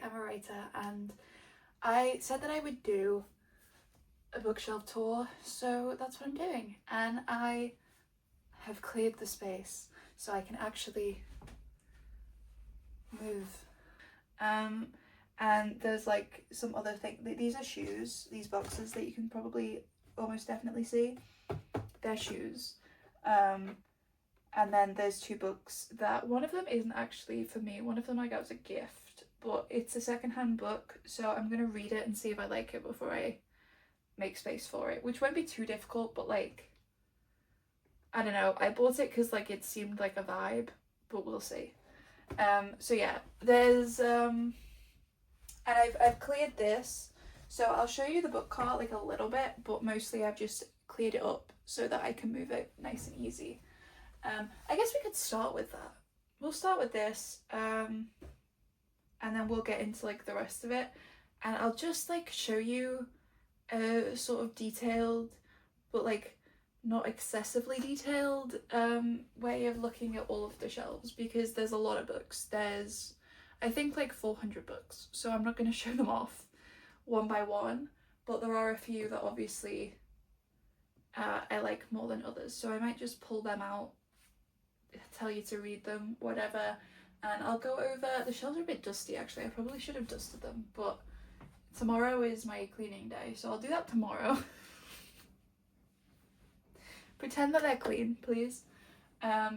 I am a writer, and I said that I would do a bookshelf tour, so that's what I'm doing. And I have cleared the space so I can actually move. And there's like some other thing. These are shoes, these boxes that you can probably almost definitely see. They're shoes. And then there's two books that one of them isn't actually for me. One of them I got as a gift, but it's a secondhand book, so I'm gonna read it and see if I like it before I make space for it, which won't be too difficult, but like, I don't know. I bought it because like it seemed like a vibe, but we'll see. So yeah, there's and I've cleared this, so I'll show you the book cart like a little bit, but mostly I've just cleared it up so that I can move it nice and easy. I guess we could start with that. We'll start with this, and then we'll get into like the rest of it, and I'll just like show you a sort of detailed, but like not excessively detailed way of looking at all of the shelves, because there's a lot of books. There's I think like 400 books, so I'm not going to show them off one by one, but there are a few that obviously I like more than others, so I might just pull them out, tell you to read them, whatever, and I'll go over. The shelves are a bit dusty actually. I probably should have dusted them, but tomorrow is my cleaning day, so I'll do that tomorrow. Pretend that they're clean, please.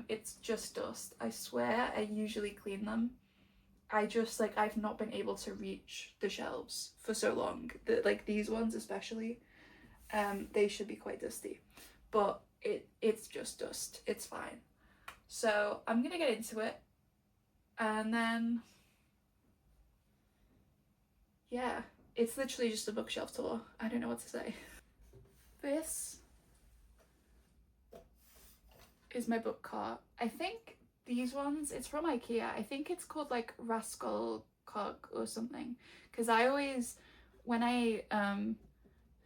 It's just dust. I swear I usually clean them. I just like, I've not been able to reach the shelves for so long. Like these ones especially, they should be quite dusty, but it's just dust. It's fine. So I'm gonna get into it, and then yeah, it's literally just a bookshelf tour. I don't know what to say. This is my book cart. I think these ones, it's from IKEA. I think it's called like Rascal Cog or something, because I always, when I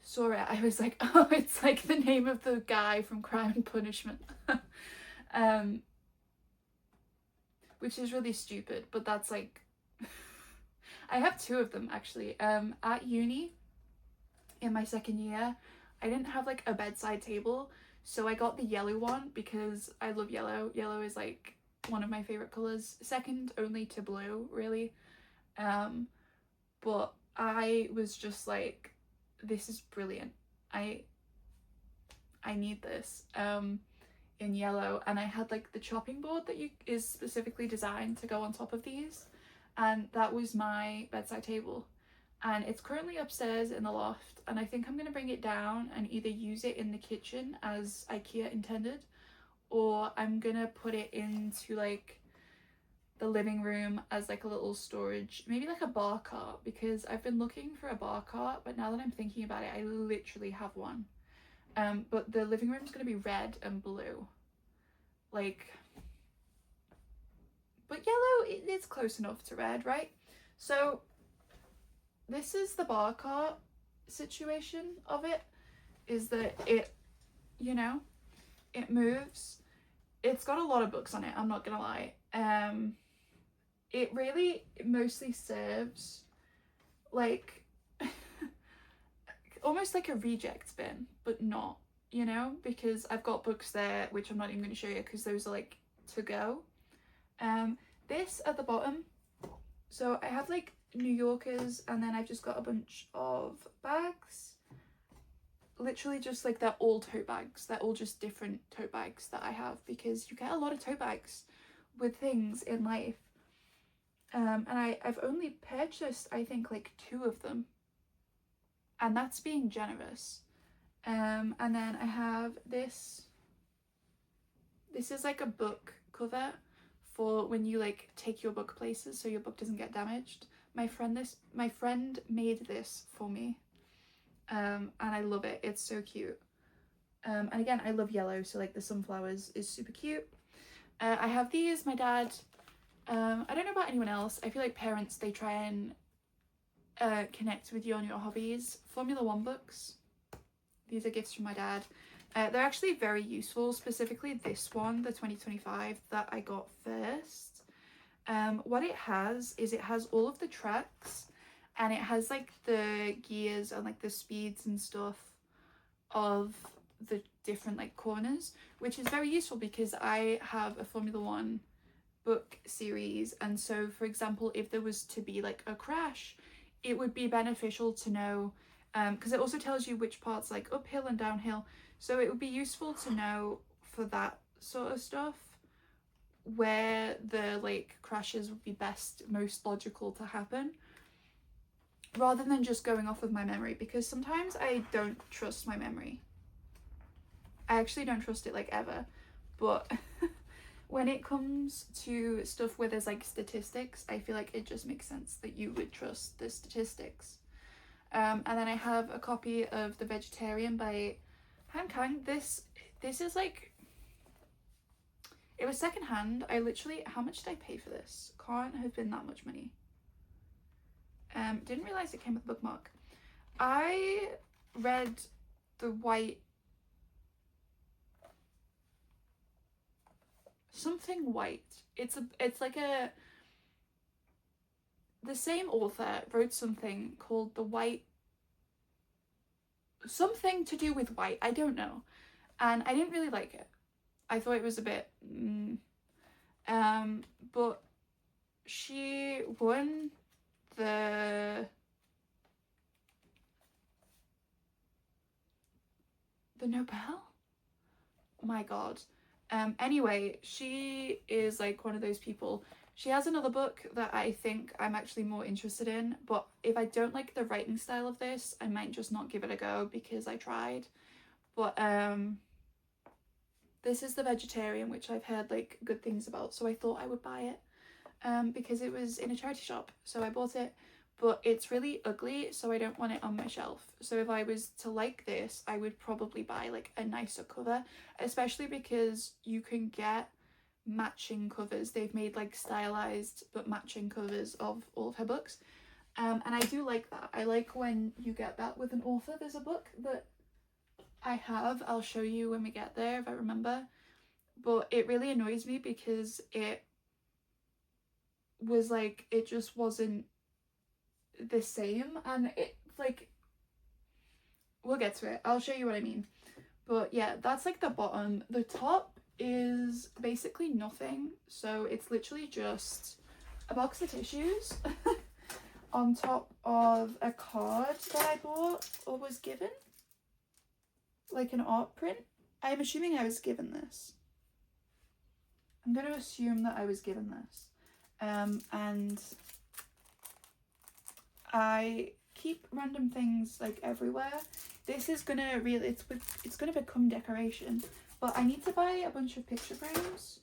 saw it, I was like, oh, it's like the name of the guy from Crime and Punishment. Which is really stupid, but that's like I have two of them actually. At uni in my second year, I didn't have like a bedside table, so I got the yellow one because I love yellow. Yellow is like one of my favorite colors, second only to blue, really. But I was just like, this is brilliant. I need this in yellow, and I had like the chopping board that is specifically designed to go on top of these, and that was my bedside table, and it's currently upstairs in the loft, and I think I'm gonna bring it down and either use it in the kitchen as IKEA intended, or I'm gonna put it into like the living room as like a little storage, maybe like a bar cart, because I've been looking for a bar cart, but now that I'm thinking about it, I literally have one. But the living room is going to be red and blue, like, but yellow, it's close enough to red, right? So this is the bar cart situation of it, is that it, you know, it moves. It's got a lot of books on it, I'm not gonna lie. It really mostly serves like almost like a reject bin, but not, you know, because I've got books there which I'm not even going to show you because those are like to go. This at the bottom, so I have like New Yorkers, and then I've just got a bunch of bags, literally just like, they're all tote bags. They're all just different tote bags that I have, because you get a lot of tote bags with things in life. And I've only purchased I think like 2 of them, and that's being generous. And then I have this is like a book cover for when you like take your book places so your book doesn't get damaged. My friend made this for me, and I love it. It's so cute. And again, I love yellow, so like the sunflowers is super cute. I have these. My dad, I don't know about anyone else, I feel like parents, they try and connect with you on your hobbies. Formula 1 books. These are gifts from my dad. They're actually very useful, specifically this one, the 2025 that I got first. What it has is it has all of the tracks, and it has like the gears and like the speeds and stuff of the different like corners, which is very useful because I have a Formula One book series, and so for example if there was to be like a crash, it would be beneficial to know, because it also tells you which parts like uphill and downhill, so it would be useful to know for that sort of stuff where the like crashes would be most logical to happen, rather than just going off of my memory, because sometimes I don't trust my memory. I actually don't trust it like ever, but when it comes to stuff where there's like statistics, I feel like it just makes sense that you would trust the statistics. And then I have a copy of The Vegetarian by Han Kang. This is like, it was secondhand. I literally, how much did I pay for this? Can't have been that much money. Didn't realize it came with a bookmark. I read the white, something white. It's like a, the same author wrote something called The White, something to do with white, I don't know, and I didn't really like it. I thought it was a bit but she won the Nobel? Oh my god. Anyway, she is like one of those people. She has another book that I think I'm actually more interested in, but if I don't like the writing style of this, I might just not give it a go because I tried. But this is The Vegetarian, which I've heard like good things about, so I thought I would buy it because it was in a charity shop, so I bought it. But it's really ugly, so I don't want it on my shelf. So if I was to like this, I would probably buy like a nicer cover, especially because you can get matching covers. They've made like stylized but matching covers of all of her books, and I do like that. I like when you get that with an author. There's a book that I have, I'll show you when we get there if I remember, but it really annoys me because it was like, it just wasn't the same, and it like, we'll get to it, I'll show you what I mean. But yeah, that's like the bottom. The top is basically nothing, so it's literally just a box of tissues on top of a card that I bought or was given, like an art print. I'm assuming I was given this. I'm going to assume that I was given this. And I keep random things like everywhere. This is gonna really, it's gonna become decoration, but I need to buy a bunch of picture frames,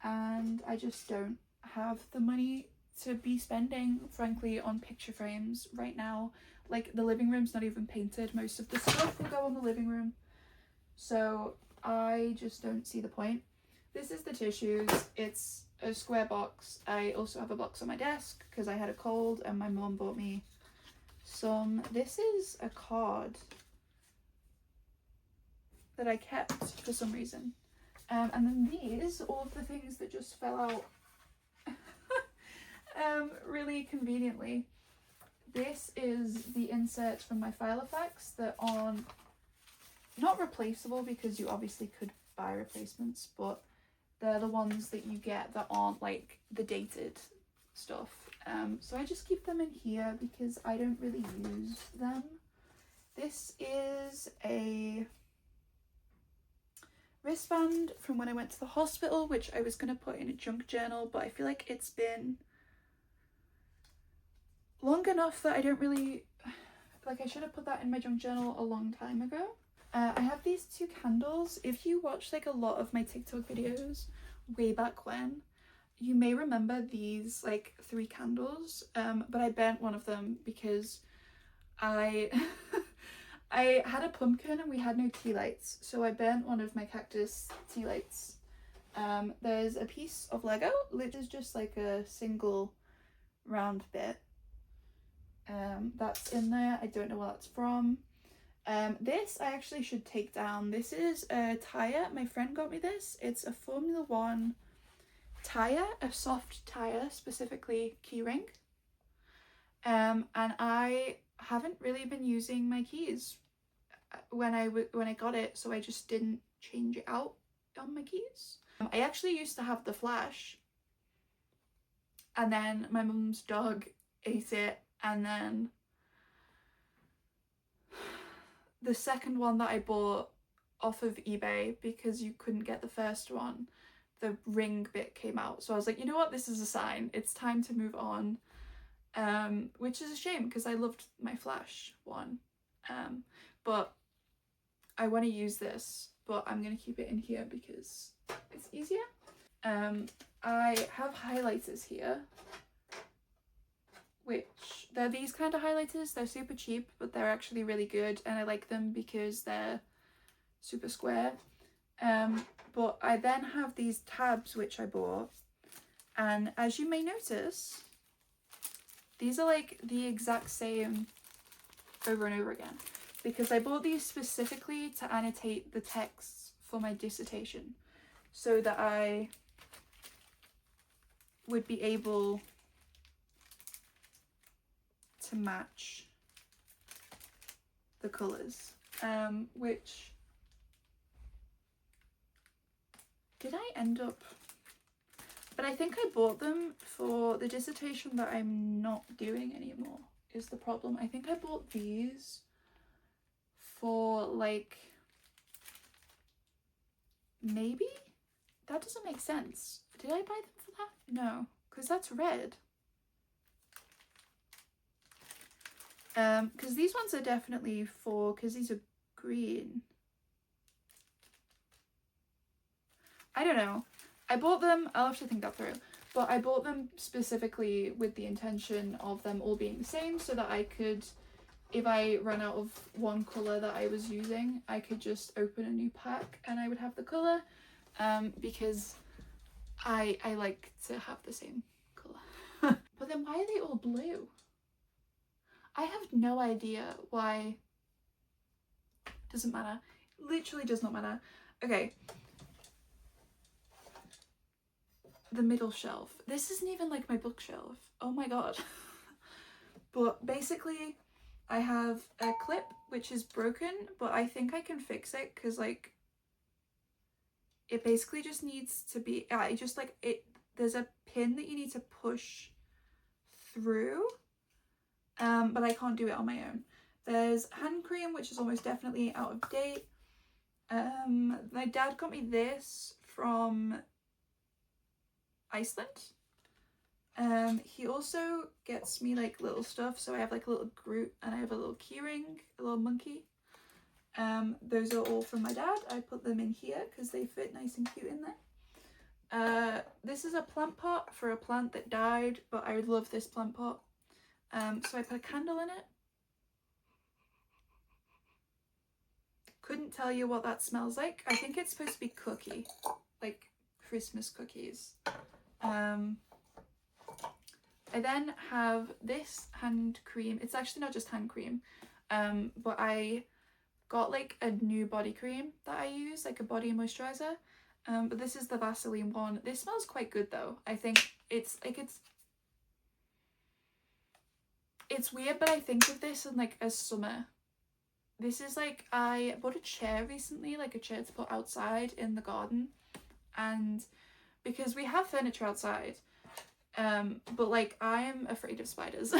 and I just don't have the money to be spending, frankly, on picture frames right now. Like, the living room's not even painted. Most of the stuff will go on the living room, so I just don't see the point. This is the tissues. It's a square box. I also have a box on my desk because I had a cold and my mom bought me some. This is a card that I kept for some reason. And then these, all of the things that just fell out really conveniently. This is the inserts from my file effects that aren't, not replaceable because you obviously could buy replacements, but they're the ones that you get that aren't like the dated stuff. So I just keep them in here because I don't really use them. This is a wristband from when I went to the hospital, which I was going to put in a junk journal, but I feel like it's been long enough that I don't really, like, I should have put that in my junk journal a long time ago. I have these two candles. If you watch like a lot of my TikTok videos way back when, you may remember these like 3 candles, but I burnt one of them because I I had a pumpkin and we had no tea lights, so I burnt one of my cactus tea lights. There's a piece of Lego, which is just like a single round bit. That's in there. I don't know what that's from. This I actually should take down. This is a tire. My friend got me this. It's a Formula One tire, a soft tire, specifically keyring. And I haven't really been using my keys when I got it, so I just didn't change it out on my keys. I actually used to have the Flash, and then my mum's dog ate it, and then the second one that I bought off of eBay, because you couldn't get the first one, the ring bit came out. So I was like, you know what, this is a sign, it's time to move on. Which is a shame because I loved my Flash one. But I want to use this, but I'm going to keep it in here because it's easier. I have highlighters here, which they're these kind of highlighters. They're super cheap, but they're actually really good, and I like them because they're super square. But I then have these tabs which I bought, and as you may notice, these are like the exact same over and over again, because I bought these specifically to annotate the texts for my dissertation so that I would be able to match the colours, which did I end up, but I think I bought them for the dissertation that I'm not doing anymore is the problem. I think I bought these for like, maybe? That doesn't make sense. Did I buy them for that? No, because that's red. Because these ones are definitely for, because these are green. I don't know. I bought them, I'll have to think that through, but I bought them specifically with the intention of them all being the same so that I could, if I run out of one colour that I was using, I could just open a new pack and I would have the colour, because I like to have the same colour. But then why are they all blue? I have no idea why. Doesn't matter. Literally does not matter. Okay. The middle shelf. This isn't even like my bookshelf. Oh my god. But basically I have a clip which is broken, but I think I can fix it because like it basically just needs to be it just like it there's a pin that you need to push through, but I can't do it on my own. There's hand cream, which is almost definitely out of date. My dad got me this from Iceland. He also gets me like little stuff, so I have like a little Groot and I have a little keyring, a little monkey. Those are all from my dad. I put them in here because they fit nice and cute in there. This is a plant pot for a plant that died, but I love this plant pot. So I put a candle in it. Couldn't tell you what that smells like. I think it's supposed to be cookie, like Christmas cookies. I then have this hand cream. It's actually not just hand cream, but I got like a new body cream that I use, like a body moisturizer. But this is the Vaseline one. This smells quite good though. I think it's like it's weird, but I think of this in like as summer. This is like, I bought a chair recently, like a chair to put outside in the garden, and because we have furniture outside, but like I'm afraid of spiders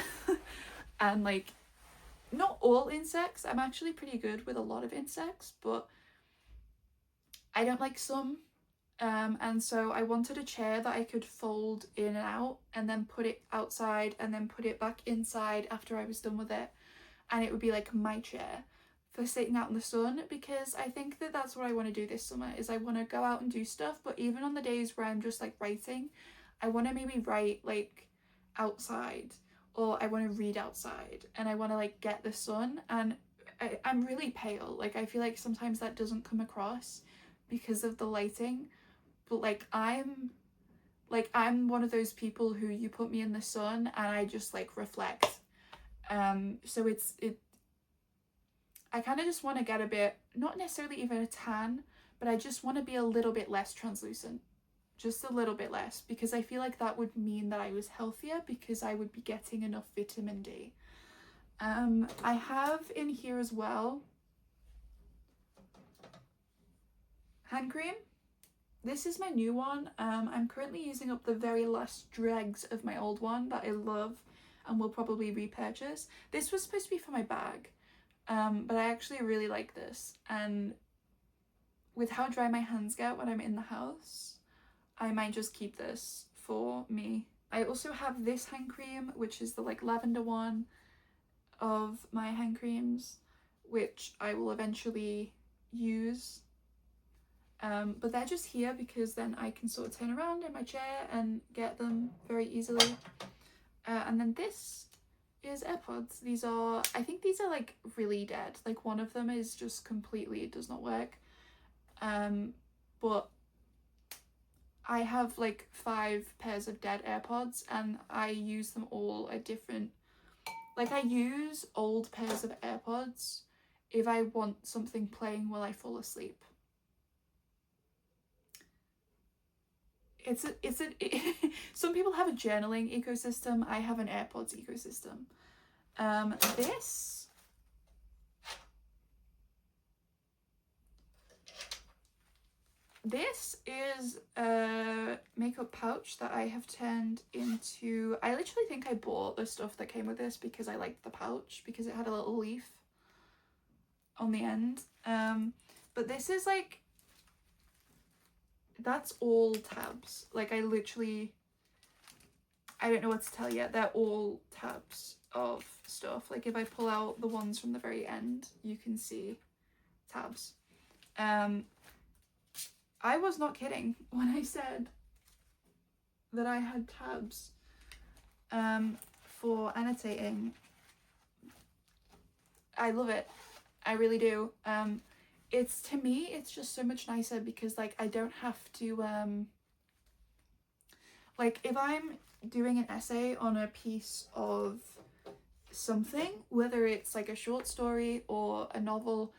and like not all insects. I'm actually pretty good with a lot of insects, but I don't like some. And so I wanted a chair that I could fold in and out and then put it outside and then put it back inside after I was done with it, and it would be like my chair for sitting out in the sun, because I think that that's what I want to do this summer, is I want to go out and do stuff, but even on the days where I'm just like writing, I want to maybe write like outside, or I want to read outside, and I want to like get the sun. And I'm really pale, like I feel like sometimes that doesn't come across because of the lighting, but like I'm one of those people who you put me in the sun and I just like reflect. So I kind of just want to get a bit, not necessarily even a tan, but I just want to be a little bit less translucent. just a little bit less, because I feel like that would mean that I was healthier, because I would be getting enough vitamin D. I have in here as well hand cream. This is my new one. I'm currently using up the very last dregs of my old one that I love and will probably repurchase. This was supposed to be for my bag, but I actually really like this, and with how dry my hands get when I'm in the house, I might just keep this for me. I also have this hand cream, which is the like lavender one of my hand creams, which I will eventually use. But they're just here because then I can sort of turn around in my chair and get them very easily. And then this is AirPods. These are, I think these are like really dead. Like one of them is just completely, it does not work. But I have like 5 pairs of dead AirPods, and I use them all at different, like I use old pairs of AirPods if I want something playing while I fall asleep. Some people have a journaling ecosystem. I have an AirPods ecosystem. This is a makeup pouch that I have turned into, I literally think I bought the stuff that came with this because I liked the pouch, because it had a little leaf on the end. But this is like, that's all tabs. Like I literally, I don't know what to tell you. They're all tabs of stuff. Like if I pull out the ones from the very end, you can see tabs. I was not kidding when I said that I had tabs for annotating. I love it. I really do. It's, to me, it's just so much nicer because like I don't have to like if I'm doing an essay on a piece of something, whether it's like a short story or a novel,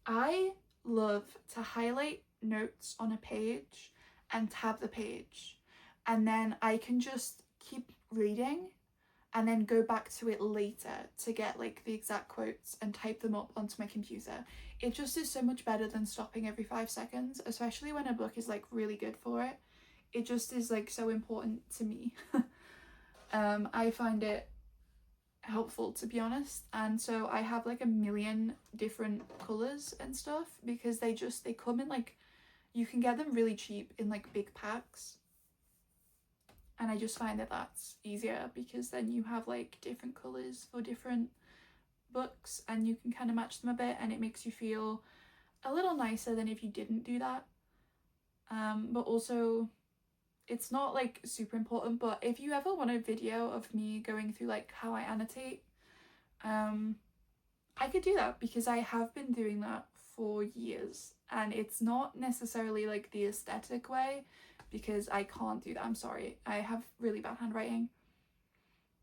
I love to highlight notes on a page and tab the page, and then I can just keep reading and then go back to it later to get like the exact quotes and type them up onto my computer. It just is so much better than stopping every 5 seconds, especially when a book is like really good for it. It just is like so important to me. I find it helpful, to be honest, and so I have like a million different colors and stuff because they come in like, you can get them really cheap in like big packs, and I just find that that's easier because then you have like different colors for different books and you can kind of match them a bit, and it makes you feel a little nicer than if you didn't do that. But also it's not like super important, but if you ever want a video of me going through like how I annotate, I could do that because I have been doing that for years, and it's not necessarily like the aesthetic way because I can't do that. I'm sorry, I have really bad handwriting,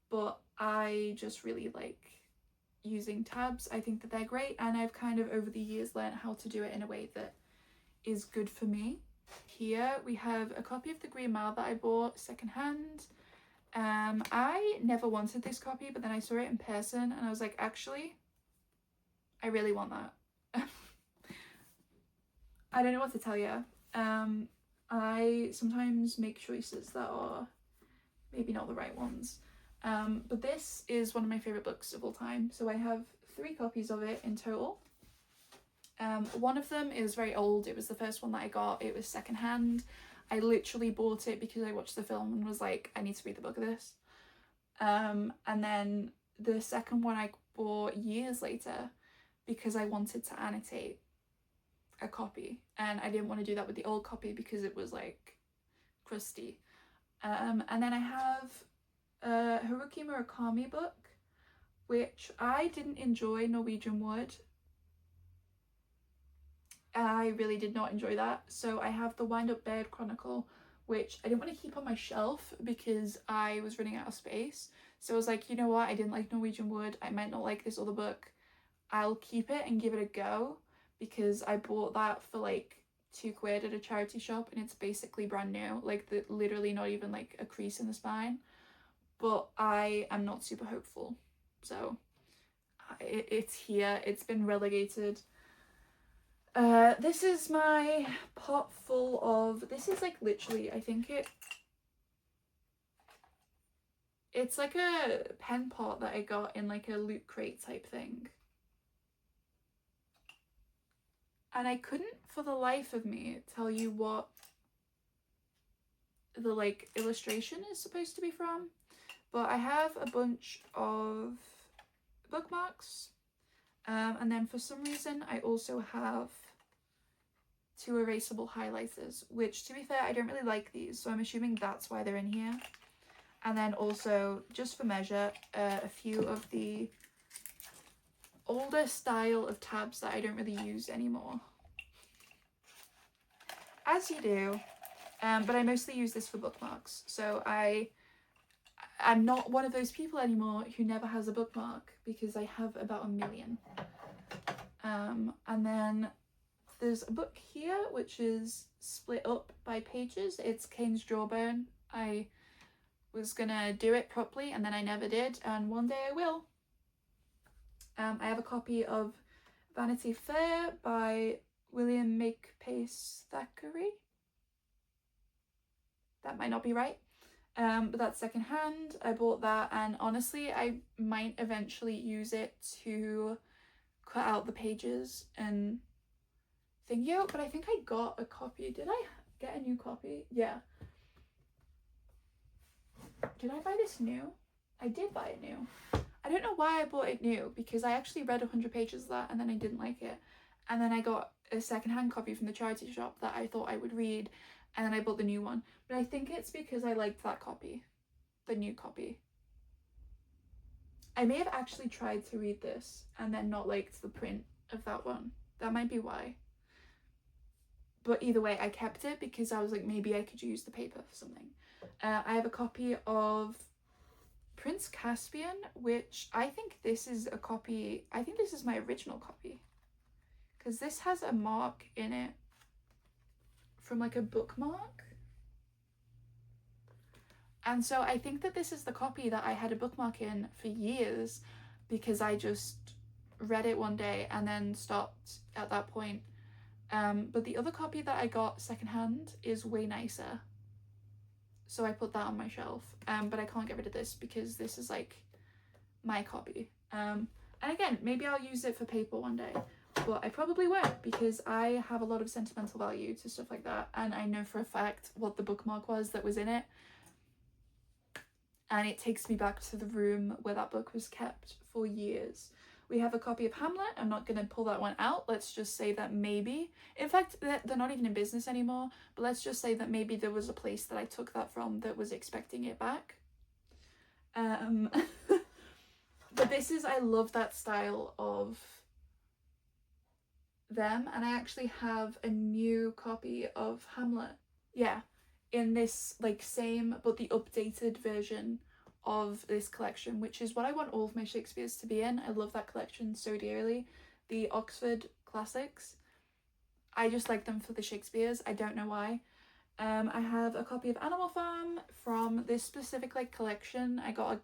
but I just really like using tabs. I think that they're great, and I've kind of over the years learned how to do it in a way that is good for me. Here we have a copy of The Green Mile that I bought secondhand. I never wanted this copy, but then I saw it in person and I was like, actually, I really want that. I don't know what to tell you. I sometimes make choices that are maybe not the right ones. But this is one of my favourite books of all time. So I have 3 copies of it in total. One of them is very old. It was the first one that I got. It was secondhand. I literally bought it because I watched the film and was like, I need to read the book of this. And then the second one I bought years later because I wanted to annotate a copy, and I didn't want to do that with the old copy because it was like crusty. And then I have a Haruki Murakami book, which I didn't enjoy, Norwegian Wood. I really did not enjoy that. So I have the Wind Up Bird Chronicle, which I didn't want to keep on my shelf because I was running out of space. So I was like, you know what, I didn't like Norwegian Wood, I might not like this other book, I'll keep it and give it a go, because I bought that for like £2 at a charity shop, and it's basically brand new, like literally not even like a crease in the spine. But I am not super hopeful, so it's here. It's been relegated. This is my pot full of, this is like literally, I think it's like a pen pot that I got in like a loot crate type thing. And I couldn't for the life of me tell you what the like illustration is supposed to be from, but I have a bunch of bookmarks, and then for some reason I also have 2 erasable highlighters, which to be fair I don't really like these, so I'm assuming that's why they're in here. And then also, just for measure, a few of the older style of tabs that I don't really use anymore, as you do, but I mostly use this for bookmarks. So I'm not one of those people anymore who never has a bookmark, because I have about 1 million. And then there's a book here which is split up by pages. It's Cain's Jawbone. I was gonna do it properly and then I never did, and one day I will. I have a copy of Vanity Fair by William Makepeace Thackeray. That might not be right, but that's secondhand. I bought that, and honestly I might eventually use it to cut out the pages and thing. Yeah, but I think I got a copy. Did I get a new copy? Yeah. Did I buy this new? I did buy it new. I don't know why I bought it new, because I actually read 100 pages of that and then I didn't like it. And then I got a secondhand copy from the charity shop that I thought I would read, and then I bought the new one. But I think it's because I liked that copy, the new copy. I may have actually tried to read this and then not liked the print of that one. That might be why. But either way, I kept it because I was like, maybe I could use the paper for something. I have a copy of Prince Caspian, which I think this is a copy, I think this is my original copy, because this has a mark in it from like a bookmark. And so I think that this is the copy that I had a bookmark in for years, because I just read it one day and then stopped at that point. But the other copy that I got secondhand is way nicer, so I put that on my shelf. But I can't get rid of this because this is like my copy. And again, maybe I'll use it for paper one day, but I probably won't, because I have a lot of sentimental value to stuff like that, and I know for a fact what the bookmark was that was in it, and it takes me back to the room where that book was kept for years. We have a copy of Hamlet. I'm not going to pull that one out. Let's just say that maybe, in fact, they're not even in business anymore, but let's just say that maybe there was a place that I took that from that was expecting it back. But this is, I love that style of them, and I actually have a new copy of Hamlet. Yeah, in this like same, but the updated version of this collection, which is what I want all of my Shakespeares to be in. I love that collection so dearly. The Oxford Classics, I just like them for the Shakespeares. I don't know why. I have a copy of Animal Farm from this specific like collection. I got a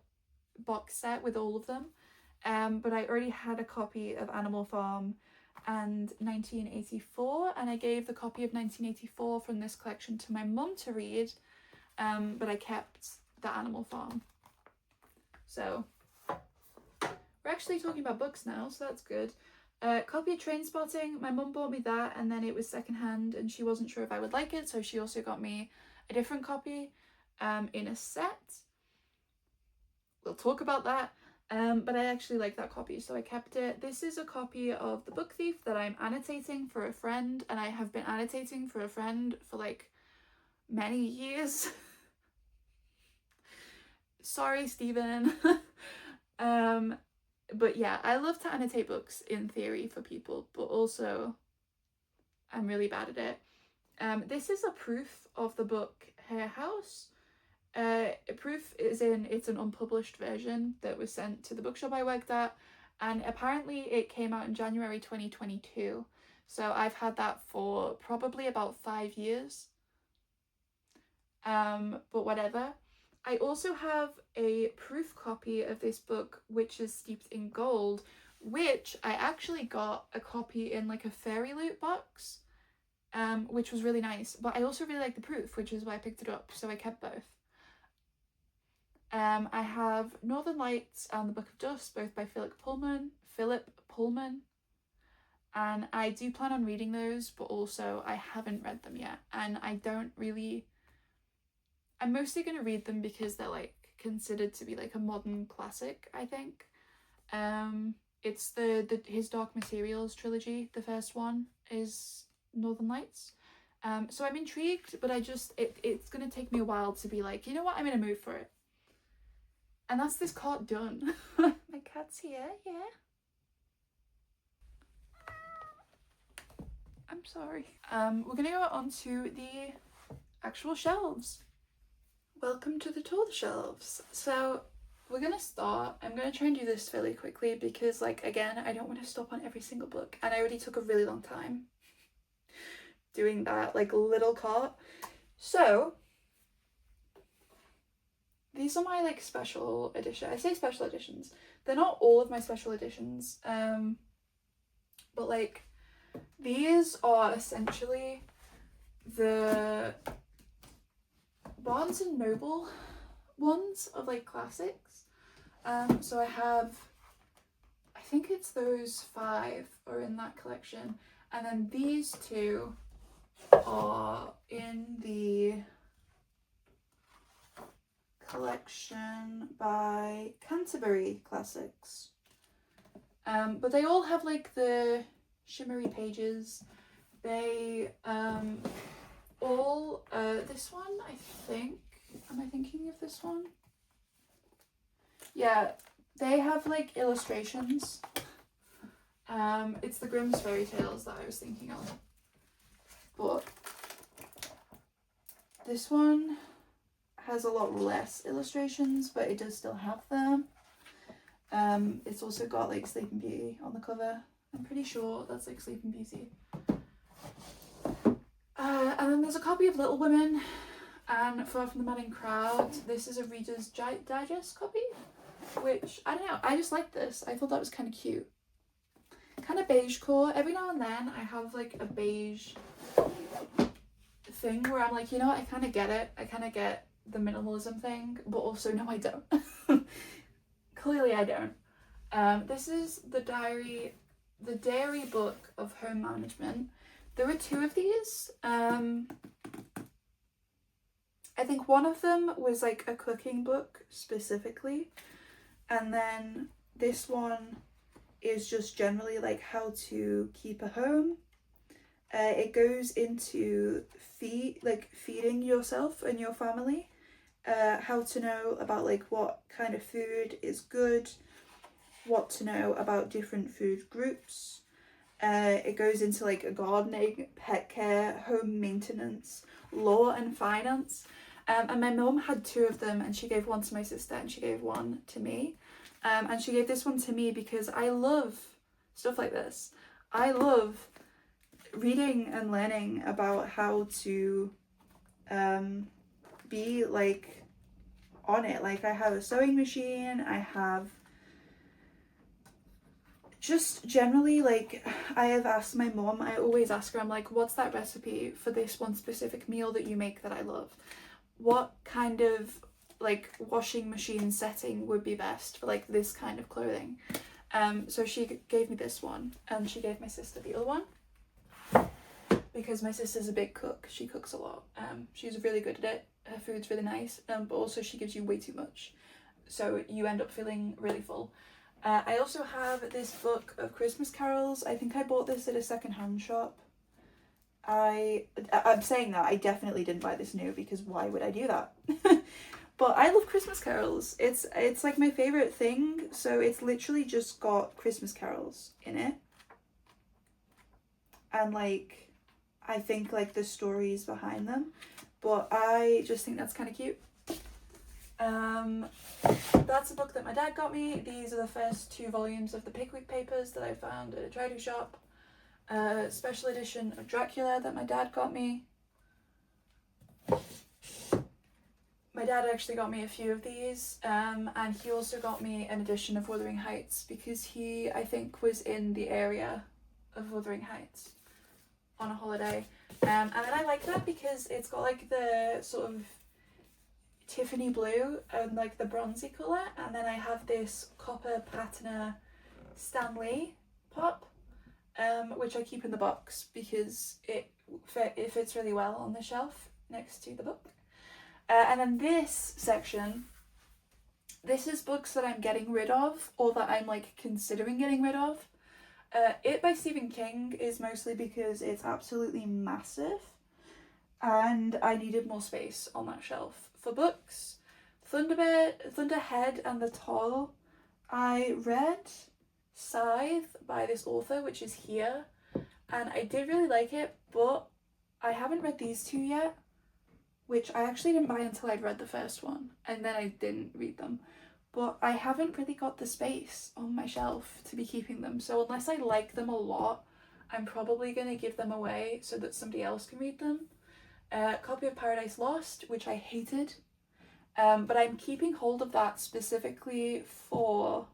box set with all of them, but I already had a copy of Animal Farm and 1984, and I gave the copy of 1984 from this collection to my mum to read, but I kept the Animal Farm. So we're actually talking about books now, so that's good. Copy of Trainspotting, my mum bought me that, and then it was secondhand and she wasn't sure if I would like it, so she also got me a different copy in a set. We'll talk about that. But I actually like that copy, so I kept it. This is a copy of The Book Thief that I'm annotating for a friend, and I have been annotating for a friend for like many years. Sorry, Stephen. But yeah, I love to annotate books in theory for people, but also I'm really bad at it. This is a proof of the book Hare House. Proof is it's an unpublished version that was sent to the bookshop I worked at, and apparently it came out in January 2022, So I've had that for probably about 5 years. But whatever. I also have a proof copy of this book, which is steeped in gold, which I actually got a copy in like a fairy loot box, which was really nice. But I also really like the proof, which is why I picked it up, so I kept both. I have Northern Lights and The Book of Dust, both by Philip Pullman. And I do plan on reading those, but also I haven't read them yet. And I'm mostly going to read them because they're like considered to be like a modern classic, I think. It's his Dark Materials trilogy. The first one is Northern Lights. So I'm intrigued, but it's going to take me a while to be like, you know what, I'm in a mood for it. And that's this cart done. My cat's here, yeah. I'm sorry. We're gonna go on to the actual shelves. Welcome to the tour of the shelves. So we're gonna start. I'm gonna try and do this fairly quickly because, like, again, I don't want to stop on every single book, and I already took a really long time doing that, like, little cart. So these are my like special edition. I say special editions. They're not all of my special editions. But like these are essentially the Barnes and Noble ones of like classics. So I think it's those 5 are in that collection, and then these 2 are in the collection by Canterbury Classics. But they all have like the shimmery pages. They all this one, I think, am I thinking of this one? Yeah, they have like illustrations. It's the Grimm's Fairy Tales that I was thinking of, but this one has a lot less illustrations, but it does still have them. It's also got like Sleeping Beauty on the cover. I'm pretty sure that's like Sleeping Beauty. And then there's a copy of Little Women and Far From the Madding Crowd. This is a Reader's Digest copy, which, I don't know, I just like this. I thought that was kind of cute. Kind of beige core. Every now and then I have like a beige thing where I'm like, you know what, I kind of get it. I kind of get the minimalism thing, but also no, I don't. Clearly I don't. This is the Dairy Book of Home Management. There were 2 of these. I think one of them was like a cooking book specifically, and then this one is just generally like how to keep a home. It goes into feeding yourself and your family, how to know about like what kind of food is good, what to know about different food groups. It goes into like gardening, pet care, home maintenance, law and finance. And my mum had 2 of them, and she gave one to my sister and she gave one to me. And she gave this one to me because I love stuff like this. I love reading and learning about how to be like on it. Like I have a sewing machine, I have just generally like I have asked my mom, I always ask her, I'm like, what's that recipe for this one specific meal that you make that I love? What kind of like washing machine setting would be best for like this kind of clothing? So she gave me this one, and she gave my sister the other one because my sister's a big cook. She cooks a lot. She's really good at it. Her food's really nice, but also she gives you way too much, so you end up feeling really full. I also have this book of Christmas carols. I think I bought this at a secondhand shop. I'm saying that I definitely didn't buy this new, because why would I do that? But I love Christmas carols. It's like my favorite thing. So it's literally just got Christmas carols in it, and like I think like the stories behind them, but I just think that's kind of cute. That's a book that my dad got me. These are the first 2 volumes of the Pickwick Papers that I found at a charity shop. special edition of Dracula that my dad got me. My dad actually got me a few of these, and he also got me an edition of Wuthering Heights because he, I think, was in the area of Wuthering Heights on a holiday. And then I like that because it's got like the sort of Tiffany blue and like the bronzy colour, and then I have this copper patina Stanley pop, which I keep in the box because it fits really well on the shelf next to the book. And then this section, this is books that I'm getting rid of or that I'm like considering getting rid of. It by Stephen King is mostly because it's absolutely massive and I needed more space on that shelf. For books, Thunderhead and the Toll, I read Scythe by this author, which is here, and I did really like it, but I haven't read these two yet, which I actually didn't buy until I'd read the first one, and then I didn't read them. But I haven't really got the space on my shelf to be keeping them, so unless I like them a lot, I'm probably going to give them away so that somebody else can read them. Copy of Paradise Lost, which I hated, but I'm keeping hold of that specifically for...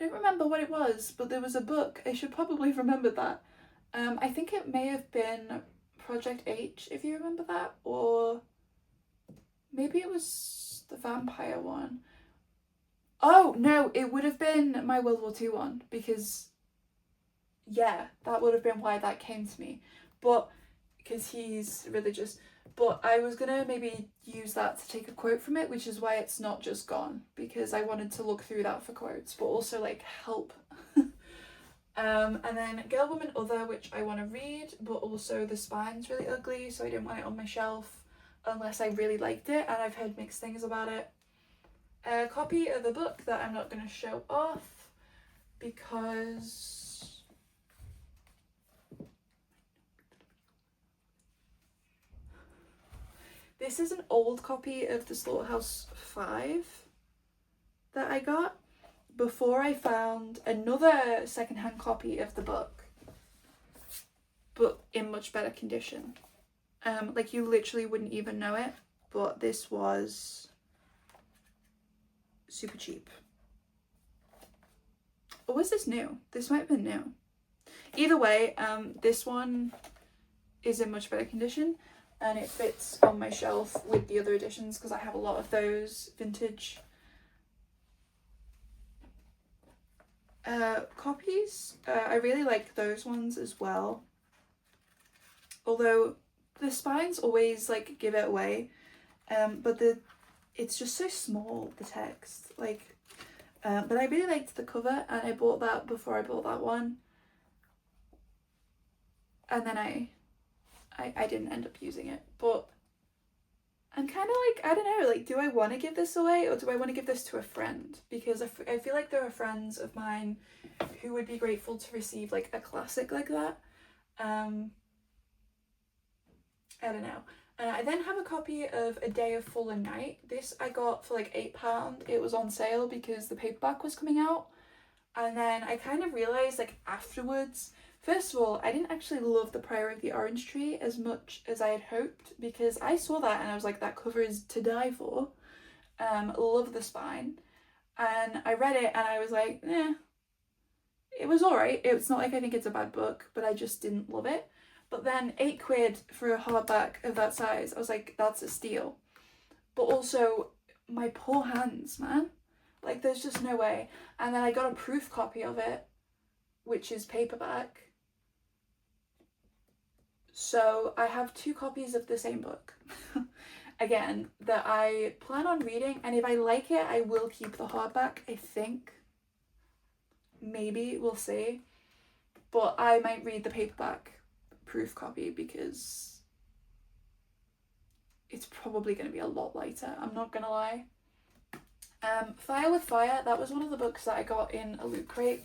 I don't remember what it was, but there was a book. I should probably remember that. I think it may have been Project H, if you remember that, or maybe it was the vampire one. Oh, no, it would have been my World War II one, because, yeah, that would have been why that came to me. But, because he's religious. But I was going to maybe use that to take a quote from it, which is why it's not just gone, because I wanted to look through that for quotes, but also, like, help. And then Girl, Woman, Other, which I want to read, but also the spine's really ugly, so I didn't want it on my shelf unless I really liked it, and I've heard mixed things about it. A copy of a book that I'm not going to show off because... This is an old copy of The Slaughterhouse 5 that I got before I found another secondhand copy of the book, but in much better condition. Like you literally wouldn't even know it, but this was super cheap. Or was this new? This might have been new. Either way, this one is in much better condition and it fits on my shelf with the other editions because I have a lot of those vintage copies. I really like those ones as well, although the spines always like give it away, but it's just so small, the text, like, but I really liked the cover and I bought that before I bought that one, and then I didn't end up using it, but I'm kind of like, I don't know, like, do I want to give this away or do I want to give this to a friend? Because I feel like there are friends of mine who would be grateful to receive, like, a classic like that. I don't know. I then have a copy of A Day of Fallen Night. This I got for, like, £8. It was on sale because the paperback was coming out. And then I kind of realised, like, afterwards... First of all, I didn't actually love The Prior of the Orange Tree as much as I had hoped because I saw that and I was like, that cover is to die for. Love the spine. And I read it and I was like, it was alright. It's not like I think it's a bad book, but I just didn't love it. But then £8 for a hardback of that size, I was like, that's a steal. But also, my poor hands, man. Like, there's just no way. And then I got a proof copy of it, which is paperback. So I have 2 copies of the same book, again, that I plan on reading, and if I like it, I will keep the hardback, I think. Maybe, we'll see. But I might read the paperback proof copy because it's probably going to be a lot lighter, I'm not going to lie. Fire with Fire, that was one of the books that I got in a loot crate.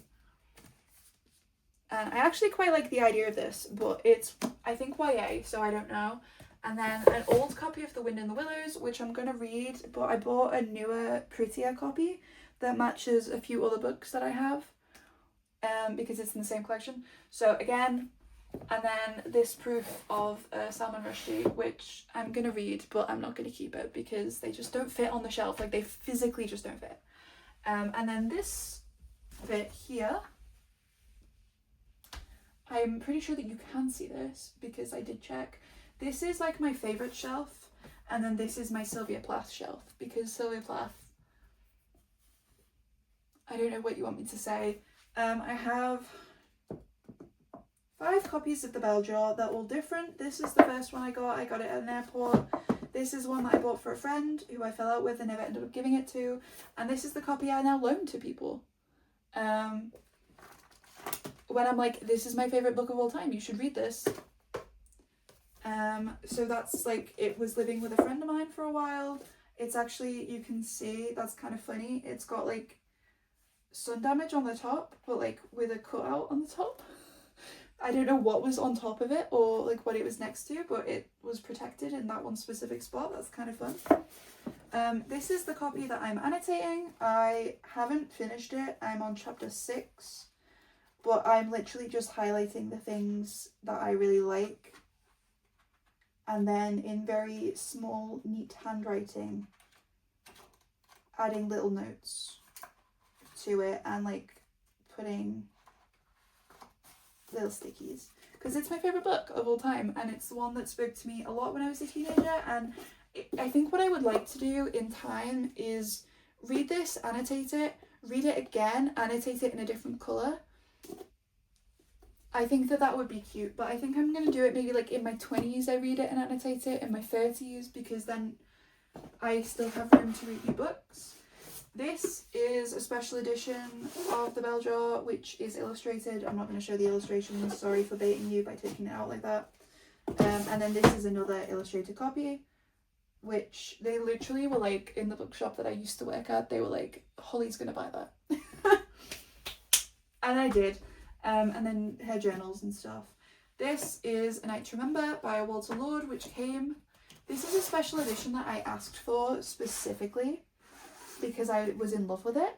And I actually quite like the idea of this, but it's, I think, YA, so I don't know. And then an old copy of The Wind in the Willows, which I'm going to read, but I bought a newer, prettier copy that matches a few other books that I have, because it's in the same collection. So again, and then this proof of Salman Rushdie, which I'm gonna read, but I'm not gonna keep it because they just don't fit on the shelf. Like, they physically just don't fit. And then this bit here, I'm pretty sure that you can see this because I did check. This is like my favourite shelf, and then this is my Sylvia Plath shelf, because Sylvia Plath, I don't know what you want me to say. I have 5 copies of The Bell Jar. They're all different. This is the first one I got. I got it at an airport. This is one that I bought for a friend who I fell out with and never ended up giving it to. And this is the copy I now loan to people. When I'm like, this is my favourite book of all time, you should read this. So that's like, it was living with a friend of mine for a while. It's actually, you can see, that's kind of funny. It's got like sun damage on the top, but like with a cutout on the top. I don't know what was on top of it or like what it was next to, but it was protected in that one specific spot. That's kind of fun. This is the copy that I'm annotating. I haven't finished it. I'm on chapter 6, but I'm literally just highlighting the things that I really like, and then in very small, neat handwriting, adding little notes to it and like putting little stickies, because it's my favorite book of all time, and it's the one that spoke to me a lot when I was a teenager. And I think what I would like to do in time is read this, annotate it, read it again, annotate it in a different colour. I think that that would be cute, but I think I'm going to do it maybe like in my 20s I read it and annotate it, in my 30s, because then I still have room to read new books. This is a special edition of The Bell Jar, which is illustrated. I'm not going to show the illustrations, sorry for baiting you by taking it out like that. And then this is another illustrated copy, which they literally were like, in the bookshop that I used to work at, they were like, Holly's going to buy that. And I did. And then her journals and stuff. This is A Night to Remember by Walter Lord, which came. This is a special edition that I asked for specifically because I was in love with it.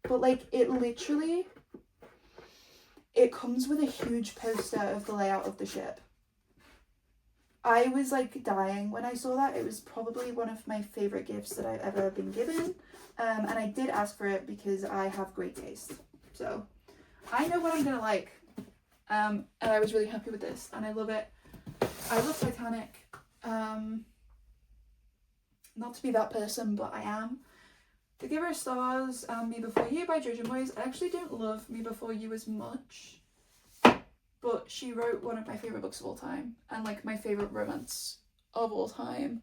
But like, it literally, it comes with a huge poster of the layout of the ship. I was like dying when I saw that. It was probably one of my favourite gifts that I've ever been given. And I did ask for it because I have great taste. So I know what I'm gonna like, and I was really happy with this, and I love it. I love Titanic. Not to be that person, but I am. The Giver of Stars and Me Before You by Jojo Moyes. I actually don't love Me Before You as much, but she wrote one of my favourite books of all time, and like my favourite romance of all time,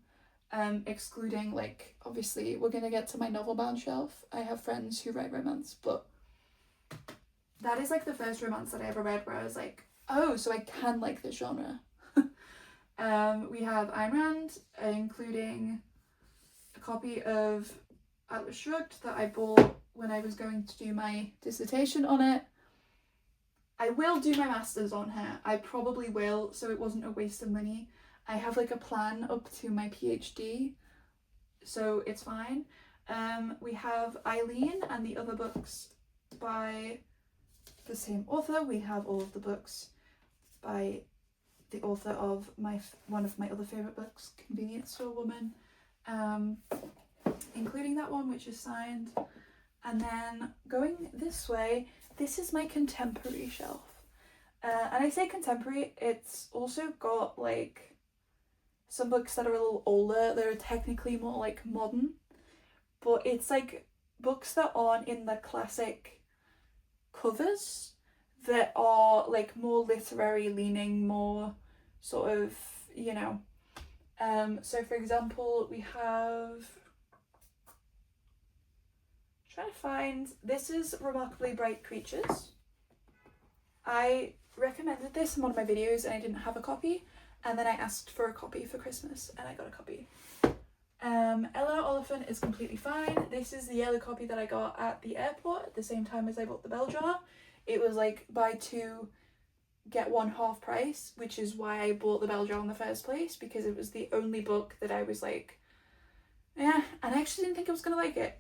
excluding, like, obviously we're gonna get to my novel bound shelf. I have friends who write romance, but that is like the first romance that I ever read where I was like, oh, so I can like this genre. We have Ayn Rand, including a copy of Atlas Shrugged that I bought when I was going to do my dissertation on it. I will do my masters on her. I probably will, so it wasn't a waste of money. I have like a plan up to my PhD, so it's fine. We have Eileen and the other books by the same author. We have all of the books by the author of one of my other favourite books, Convenience Store Woman, including that one, which is signed. And then going this way, this is my contemporary shelf. And I say contemporary, it's also got like some books that are a little older, that are technically more like modern, but it's like books that aren't in the classic covers, that are like more literary leaning, more sort of, you know. So for example, we have, trying to find, this is Remarkably Bright Creatures. I recommended this in one of my videos and I didn't have a copy, and then I asked for a copy for Christmas and I got a copy. Eleanor Oliphant is completely fine. This is the yellow copy that I got at the airport at the same time as I bought The Bell Jar. It was like buy 2 get 1 half price, which is why I bought The Bell Jar in the first place, because it was the only book that I was like, yeah, and I actually didn't think I was gonna like it.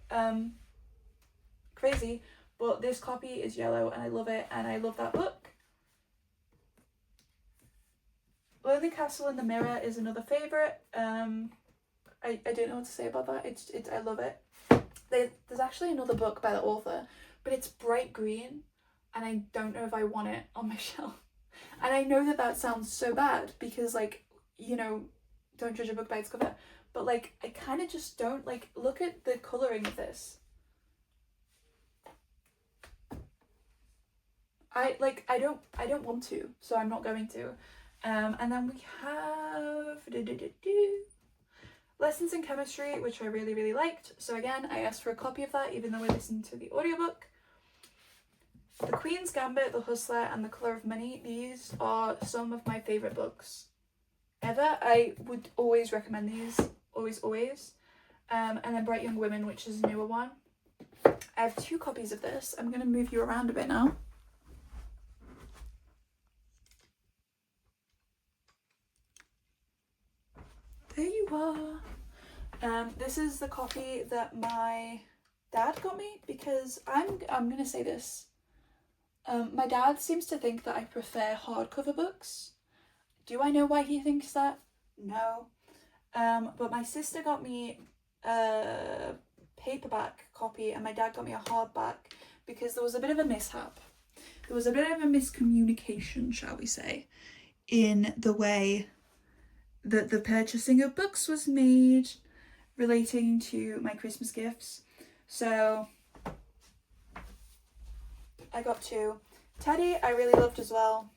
crazy, but this copy is yellow and I love it, and I love that book. Lonely Castle in the Mirror is another favourite. I don't know what to say about that. I love it. There's actually another book by the author, but it's bright green, and I don't know if I want it on my shelf. And I know that sounds so bad because, like, you know, don't judge a book by its cover, but like I kind of just don't like. Look at the colouring of this. I don't want to, so I'm not going to. And then we have Lessons in Chemistry, which I really, really liked. So again, I asked for a copy of that, even though we listened to the audiobook. The Queen's Gambit, The Hustler, and The Colour of Money. These are some of my favourite books ever. I would always recommend these. Always. And then Bright Young Women, which is a newer one. I have 2 copies of this. I'm going to move you around a bit now. There you are. This is the copy that my dad got me because I'm gonna say this. My dad seems to think that I prefer hardcover books. Do I know why he thinks that? No. But my sister got me a paperback copy and my dad got me a hardback because there was a bit of a mishap. There was a bit of a miscommunication, shall we say, in the way that the purchasing of books was made relating to my Christmas gifts. So I got 2. Teddy I really loved as well.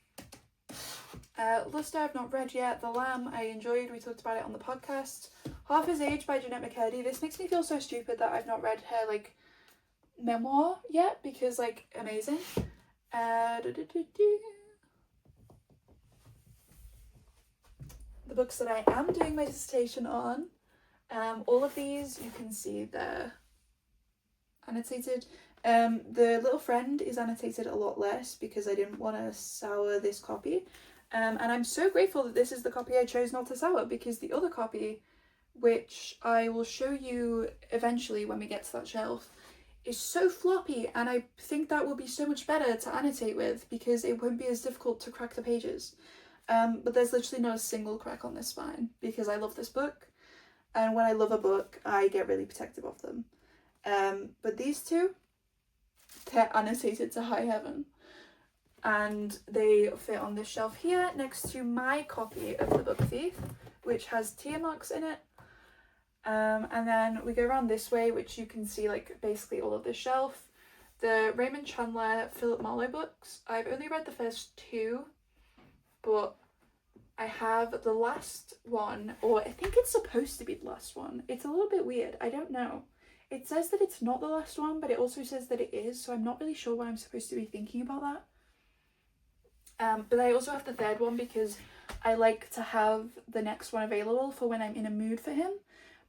Luster I've not read yet. The Lamb I enjoyed. We talked about it on the podcast. Half His Age by Jeanette McCurdy. This makes me feel so stupid that I've not read her like memoir yet because like amazing. The books that I am doing my dissertation on, all of these you can see they're annotated. The Little Friend is annotated a lot less because I didn't want to sour this copy, and I'm so grateful that this is the copy I chose not to sour because the other copy, which I will show you eventually when we get to that shelf, is so floppy, and I think that will be so much better to annotate with because it won't be as difficult to crack the pages. But there's literally not a single crack on this spine because I love this book, and when I love a book I get really protective of them. But these 2, they're annotated to high heaven, and they fit on this shelf here next to my copy of The Book Thief, which has tear marks in it. And then we go around this way, which you can see like basically all of this shelf. The Raymond Chandler Philip Marlowe books. I've only read the first 2, but I have the last one, or I think it's supposed to be the last one. It's a little bit weird. I don't know. It says that it's not the last one, but it also says that it is, so I'm not really sure why I'm supposed to be thinking about that. But I also have the 3rd one because I like to have the next one available for when I'm in a mood for him,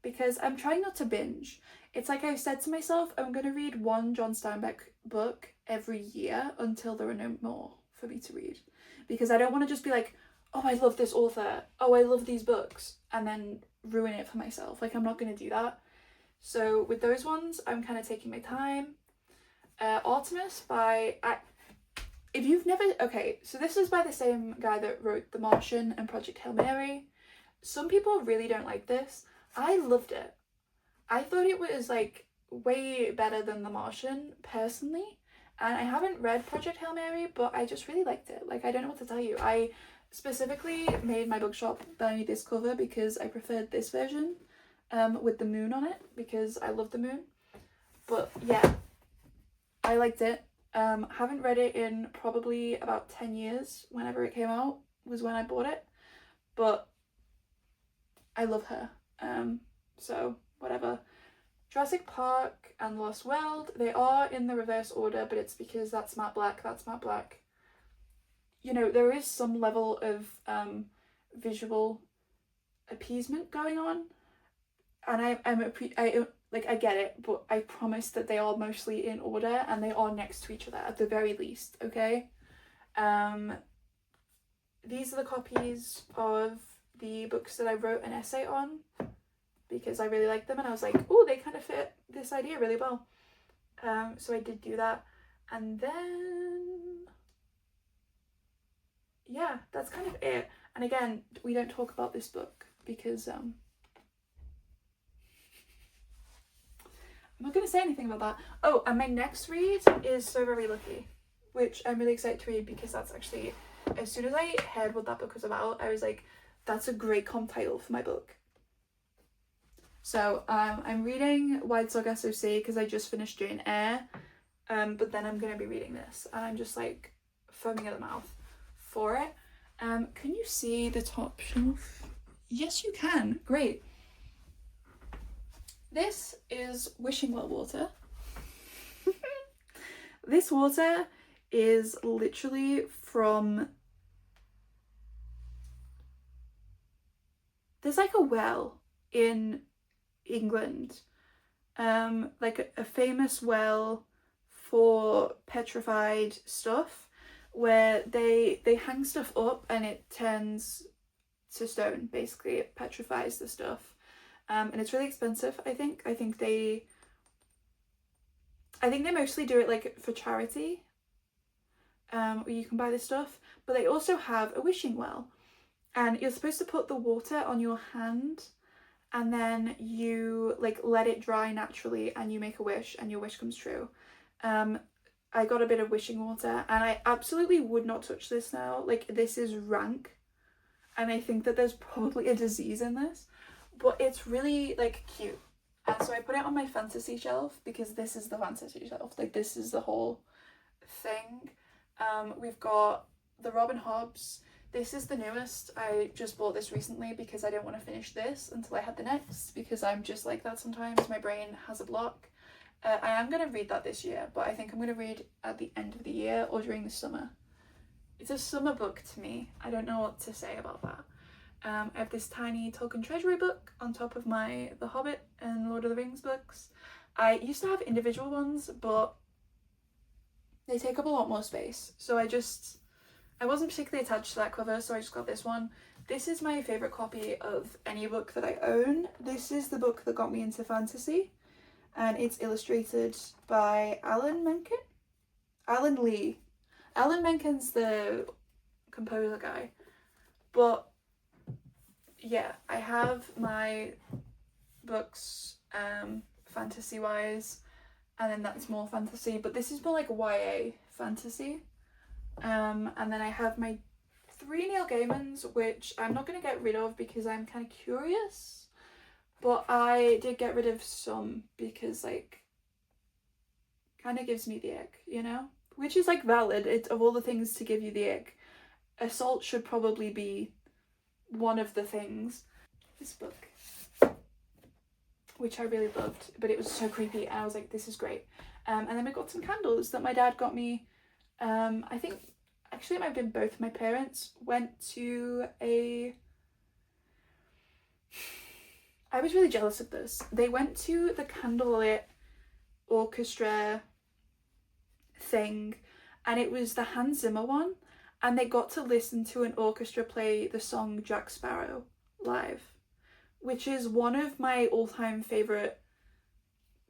because I'm trying not to binge. It's like I've said to myself, I'm going to read one John Steinbeck book every year until there are no more for me to read. Because I don't want to just be like, oh, I love this author, oh, I love these books, and then ruin it for myself. Like, I'm not going to do that. So with those ones, I'm kind of taking my time. Artemis by... if you've never... Okay, so this is by the same guy that wrote The Martian and Project Hail Mary. Some people really don't like this. I loved it. I thought it was, like, way better than The Martian, personally. And I haven't read Project Hail Mary, but I just really liked it. Like, I don't know what to tell you. I specifically made my bookshop buy me this cover because I preferred this version with the moon on it because I love the moon. But yeah, I liked it. Haven't read it in probably about 10 years. Whenever it came out was when I bought it. But I love her. So whatever. Jurassic Park and Lost World, they are in the reverse order, but it's because that's matte black, that's matte black. You know, there is some level of visual appeasement going on, and I get it, but I promise that they are mostly in order and they are next to each other at the very least, okay? These are the copies of the books that I wrote an essay on because I really liked them and I was like, oh, they kind of fit this idea really well. So I did do that. And then, yeah, that's kind of it. And again, we don't talk about this book because I'm not going to say anything about that. Oh, and my next read is So Very Lucky, which I'm really excited to read because that's actually, as soon as I heard what that book was about, I was like, that's a great comp title for my book. So I'm reading White Sock SOC because I just finished Jane Eyre, but then I'm going to be reading this, and I'm just like foaming at the mouth for it. Can you see the top shelf? Yes, you can. Great. This is Wishing Well water. This water is literally from... There's like a well in England, like a famous well for petrified stuff, where they hang stuff up and it turns to stone. Basically, it petrifies the stuff, and it's really expensive. I think they mostly do it like for charity, where you can buy this stuff. But they also have a wishing well, and you're supposed to put the water on your hand, and then you like let it dry naturally, and you make a wish, and your wish comes true. I got a bit of wishing water, and I absolutely would not touch this now. Like, this is rank, and I think that there's probably a disease in this, but it's really like cute. And so I put it on my fantasy shelf because this is the fantasy shelf. Like, this is the whole thing. We've got the Robin Hobbs. This is the newest. I just bought this recently because I didn't want to finish this until I had the next, because I'm just like that sometimes. My brain has a block. I am going to read that this year, but I think I'm going to read at the end of the year or during the summer. It's a summer book to me. I don't know what to say about that. I have this tiny Tolkien Treasury book on top of my The Hobbit and Lord of the Rings books. I used to have individual ones, but they take up a lot more space. So I wasn't particularly attached to that cover, so I just got this one. This is my favourite copy of any book that I own. This is the book that got me into fantasy, and it's illustrated by Alan Lee. Alan Menken's the composer guy. But yeah, I have my books fantasy wise, and then that's more fantasy, but this is more like YA fantasy. And then I have my 3 Neil Gaimans, which I'm not going to get rid of because I'm kind of curious. But I did get rid of some because, like, kind of gives me the ick, you know? Which is, like, valid. It's, of all the things to give you the ick, assault should probably be one of the things. This book, which I really loved, but it was so creepy, and I was like, this is great. And then we got some candles that my dad got me. I think, actually, it might have been both my parents went to a... I was really jealous of this. They went to the candlelit orchestra thing, and it was the Hans Zimmer one, and they got to listen to an orchestra play the song Jack Sparrow live, which is one of my all-time favourite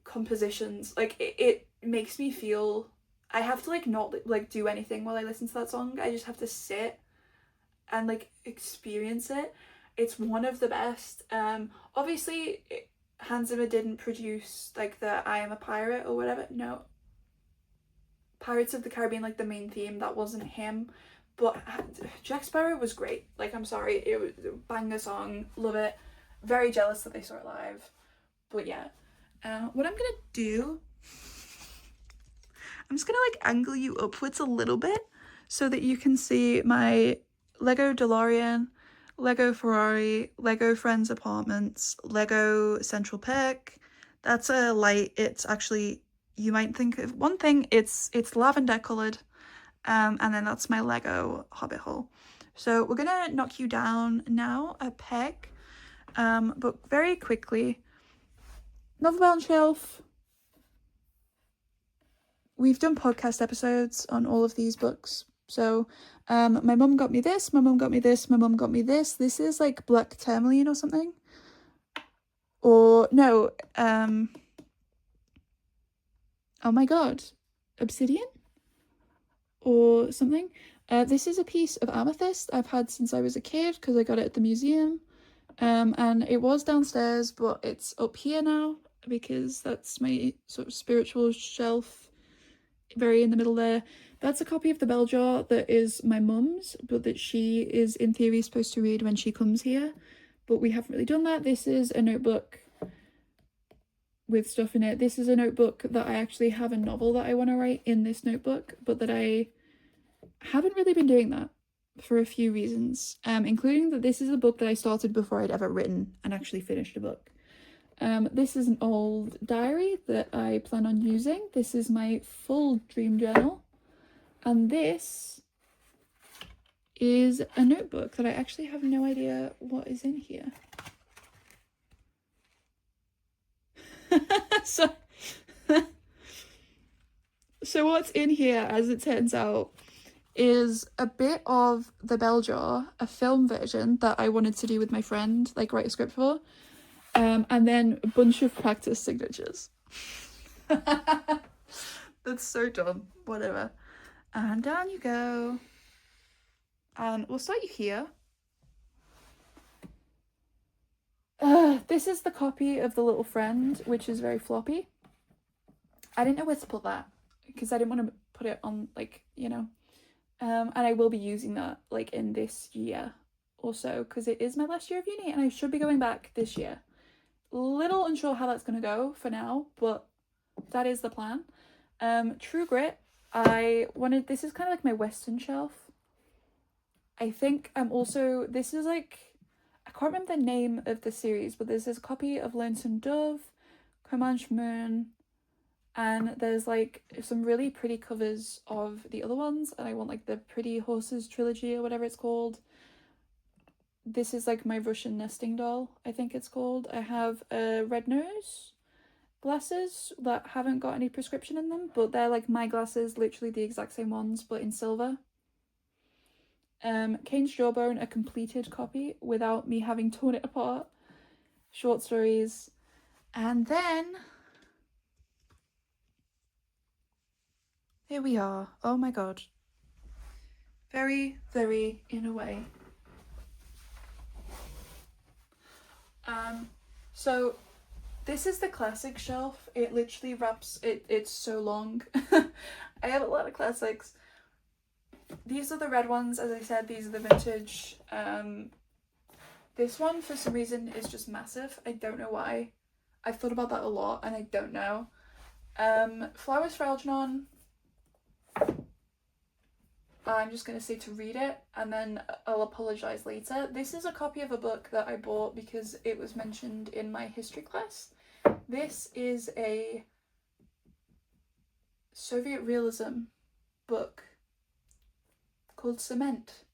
compositions. Like, it makes me feel... I have to, like, not, like, do anything while I listen to that song. I just have to sit and, like, experience it. It's one of the best. Obviously, Hans Zimmer didn't produce, like, the I Am a Pirate or whatever. No. Pirates of the Caribbean, like, the main theme, that wasn't him. But Jack Sparrow was great. Like, I'm sorry, it was a banger song. Love it. Very jealous that they saw it live. But yeah. What I'm gonna do... I'm just gonna, like, angle you upwards a little bit so that you can see my Lego DeLorean, Lego Ferrari, Lego Friends Apartments, Lego Central Perk. That's a light. It's actually, you might think of one thing, it's lavender coloured, and then that's my Lego Hobbit hole. So we're gonna knock you down now a peg, but very quickly. Novel Bound Shelf. We've done podcast episodes on all of these books. So my mum got me this, my mum got me this, my mum got me this. This is like black tourmaline or something. Or no, Oh my god, obsidian or something. This is a piece of amethyst I've had since I was a kid because I got it at the museum. And it was downstairs, but it's up here now because that's my sort of spiritual shelf, very in the middle there. That's a copy of the bell jar that is my mum's, but that she is in theory supposed to read when she comes here, but we haven't really done that. This is a notebook with stuff in it. This is a notebook that I actually have a novel that I want to write in this notebook, but that I haven't really been doing that for a few reasons, including that this is a book that I started before I'd ever written and actually finished a book. This is an old diary that I plan on using. This is my full dream journal. And this is a notebook that I actually have no idea what is in here. so what's in here, as it turns out, is a bit of the bell jar, a film version that I wanted to do with my friend, like write a script for, and then a bunch of practice signatures. That's so dumb. Whatever. And down you go. And we'll start you here. This is the copy of The Little Friend, which is very floppy. I didn't know where to put that because I didn't want to put it on, like, you know. And I will be using that, like, in this year or so because it is my last year of uni and I should be going back this year. Little unsure how that's going to go for now, but that is the plan. True Grit, this is kind of like my Western shelf. I think this is like, I can't remember the name of the series, but there's this copy of Lonesome Dove, Comanche Moon, and there's like some really pretty covers of the other ones, and I want like the Pretty Horses trilogy or whatever it's called. This is like my Russian nesting doll, I think it's called. I have a red nose glasses that haven't got any prescription in them, but they're like my glasses, literally the exact same ones, but in silver. Kane's Jawbone, a completed copy without me having torn it apart. Short stories. And then here we are. Oh my god. Very, very in a way. So this is the classic shelf. It literally wraps, it's so long. I have a lot of classics. These are the red ones, as I said, these are the vintage. This one, for some reason, is just massive. I don't know why. I've thought about that a lot, and I don't know. Flowers for Algernon. I'm just going to say to read it, and then I'll apologise later. This is a copy of a book that I bought because it was mentioned in my history class. This is a Soviet realism book called Cement,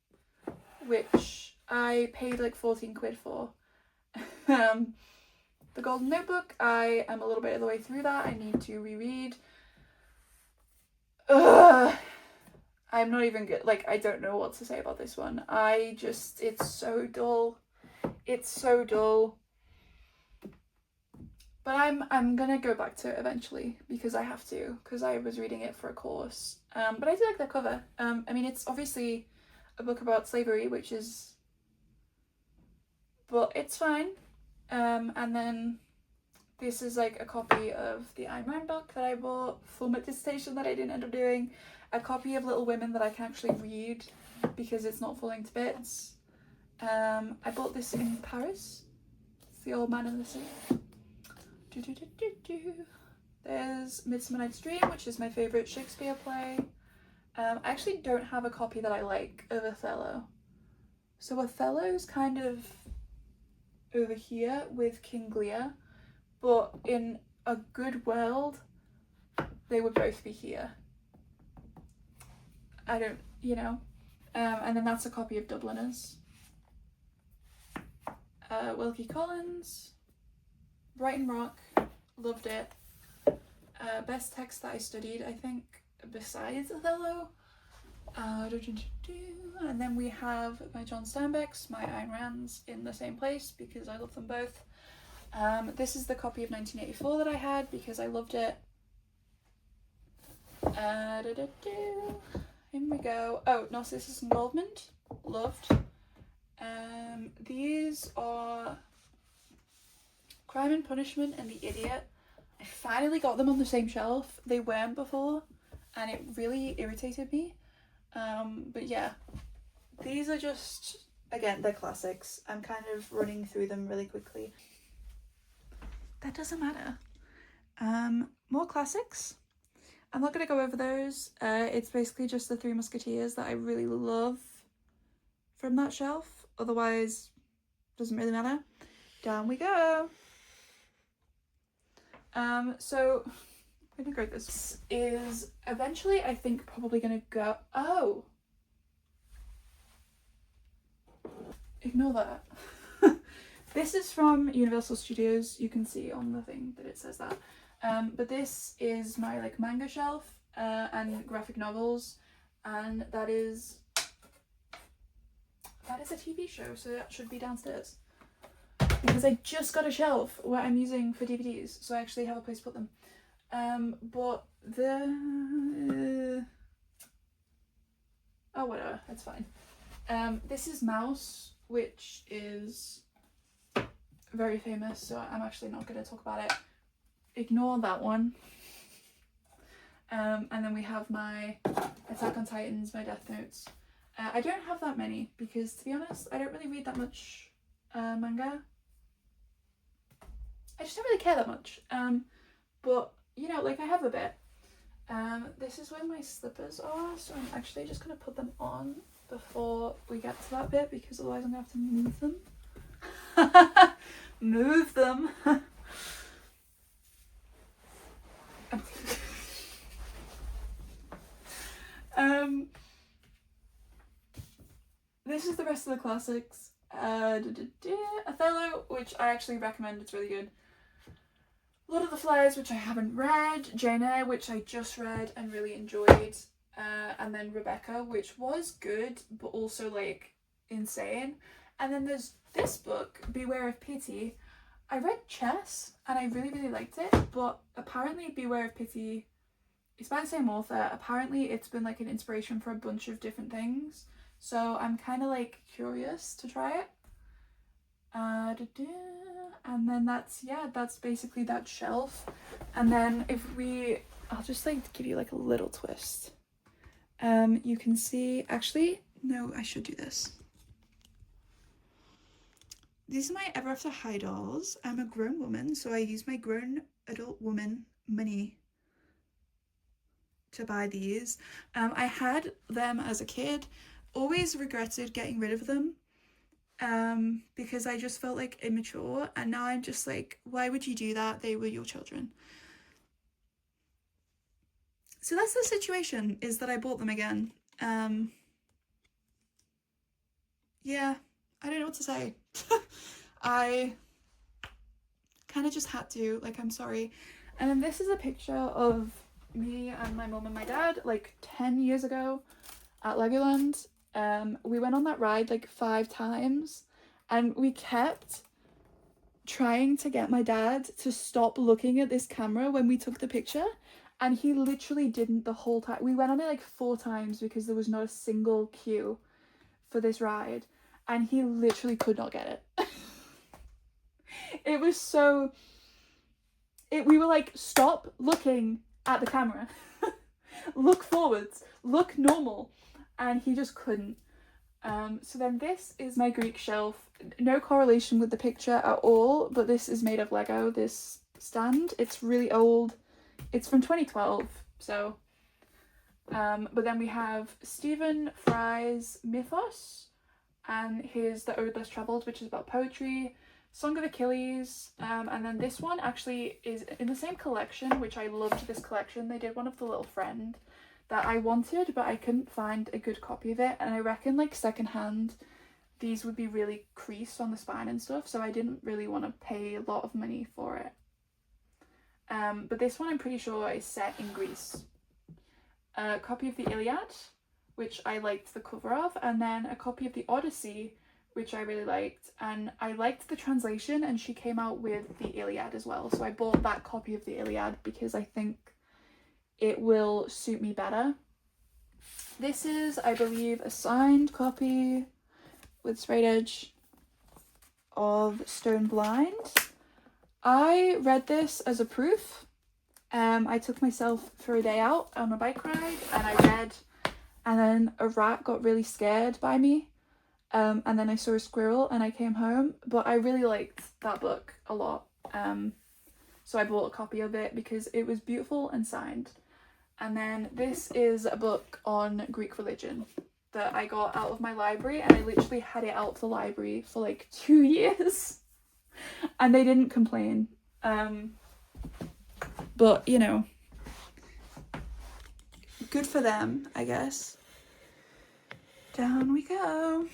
which I paid like 14 quid for. The Golden Notebook, I am a little bit of the way through that. I need to reread. I'm not even good. Like, I don't know what to say about this one. It's so dull. It's so dull. But I'm gonna go back to it eventually because I have to, because I was reading it for a course. But I do like the cover. I mean, it's obviously a book about slavery, but it's fine. And then this is like a copy of the Ayn Rand book that I bought for my dissertation that I didn't end up doing. A copy of Little Women that I can actually read because it's not falling to bits. I bought this in Paris. It's The Old Man and the Sea. There's Midsummer Night's Dream, which is my favourite Shakespeare play. I actually don't have a copy that I like of Othello. So Othello's kind of over here with King Lear, but in a good world, they would both be here. I don't, and then that's a copy of Dubliners. Wilkie Collins, Brighton Rock, loved it. Best text that I studied, I think, besides Othello. And then we have my John Steinbecks, my Ayn Rands in the same place because I love them both. This is the copy of 1984 that I had because I loved it. Here we go. Oh, Narcissus Involvement. Loved. These are Crime and Punishment and The Idiot. I finally got them on the same shelf. They weren't before, and it really irritated me. But yeah, these are just, again, they're classics. I'm kind of running through them really quickly. That doesn't matter. More classics. I'm not going to go over those. It's basically just the Three Musketeers that I really love from that shelf. Otherwise, doesn't really matter. Down we go. So I'm gonna go. This is eventually, I think, probably gonna go. Oh, ignore that. This is from Universal Studios. You can see on the thing that it says that. But this is my like manga shelf and graphic novels, and that is a TV show, so that should be downstairs. Because I just got a shelf where I'm using for DVDs, so I actually have a place to put them. But the oh, whatever, that's fine. This is Mouse, which is very famous, so I'm actually not going to talk about it. Ignore that one. And then we have my Attack on Titans, my Death Notes. I don't have that many because, to be honest, I don't really read that much manga. I just don't really care that much. But, you know, like I have a bit. This is where my slippers are, so I'm actually just going to put them on before we get to that bit because otherwise I'm going to have to move them. Move them. This is the rest of the classics. Othello, which I actually recommend, it's really good. Lord of the Flies, which I haven't read. Jane Eyre, which I just read and really enjoyed. And then Rebecca, which was good, but also like insane. And then there's this book, Beware of Pity. I read Chess and I really, really liked it, but apparently Beware of Pity, it's by the same author. Apparently it's been like an inspiration for a bunch of different things. So I'm kind of like curious to try it. And then that's basically that shelf. And then I'll just like give you like a little twist. You can see, actually, no, I should do this. These are my Ever After High dolls. I'm a grown woman, so I use my grown adult woman money to buy these. I had them as a kid, always regretted getting rid of them because I just felt like immature, and now I'm just like, why would you do that? They were your children. So that's the situation, is that I bought them again. Yeah, I don't know what to say. I kind of just had to, like, I'm sorry. And then this is a picture of me and my mum and my dad like 10 years ago at Legoland. We went on that ride like 5 times, and we kept trying to get my dad to stop looking at this camera when we took the picture, and he literally didn't the whole time. We went on it like 4 times because there was not a single queue for this ride, and he literally could not get it. It was so... we were like, stop looking at the camera. Look forwards. Look normal. And he just couldn't. So then this is my Greek shelf. No correlation with the picture at all, but this is made of Lego, this stand. It's really old. It's from 2012, so... but then we have Stephen Fry's Mythos, and his The Ode Less Travelled, which is about poetry. Song of Achilles, and then this one actually is in the same collection, which I loved this collection. They did one of The Little Friend that I wanted, but I couldn't find a good copy of it, and I reckon like secondhand these would be really creased on the spine and stuff, so I didn't really want to pay a lot of money for it. But this one I'm pretty sure is set in Greece. A copy of the Iliad, which I liked the cover of, and then a copy of the Odyssey, which I really liked, and I liked the translation, and she came out with the Iliad as well, so I bought that copy of the Iliad because I think it will suit me better. This is, I believe, a signed copy with straight edge of Stone Blind. I read this as a proof. I took myself for a day out on a bike ride and I read, and then a rat got really scared by me. And then I saw a squirrel and I came home, but I really liked that book a lot. So I bought a copy of it because it was beautiful and signed. And then this is a book on Greek religion that I got out of my library, and I literally had it out of the library for like 2 years and they didn't complain. But you know, good for them, I guess. Down we go.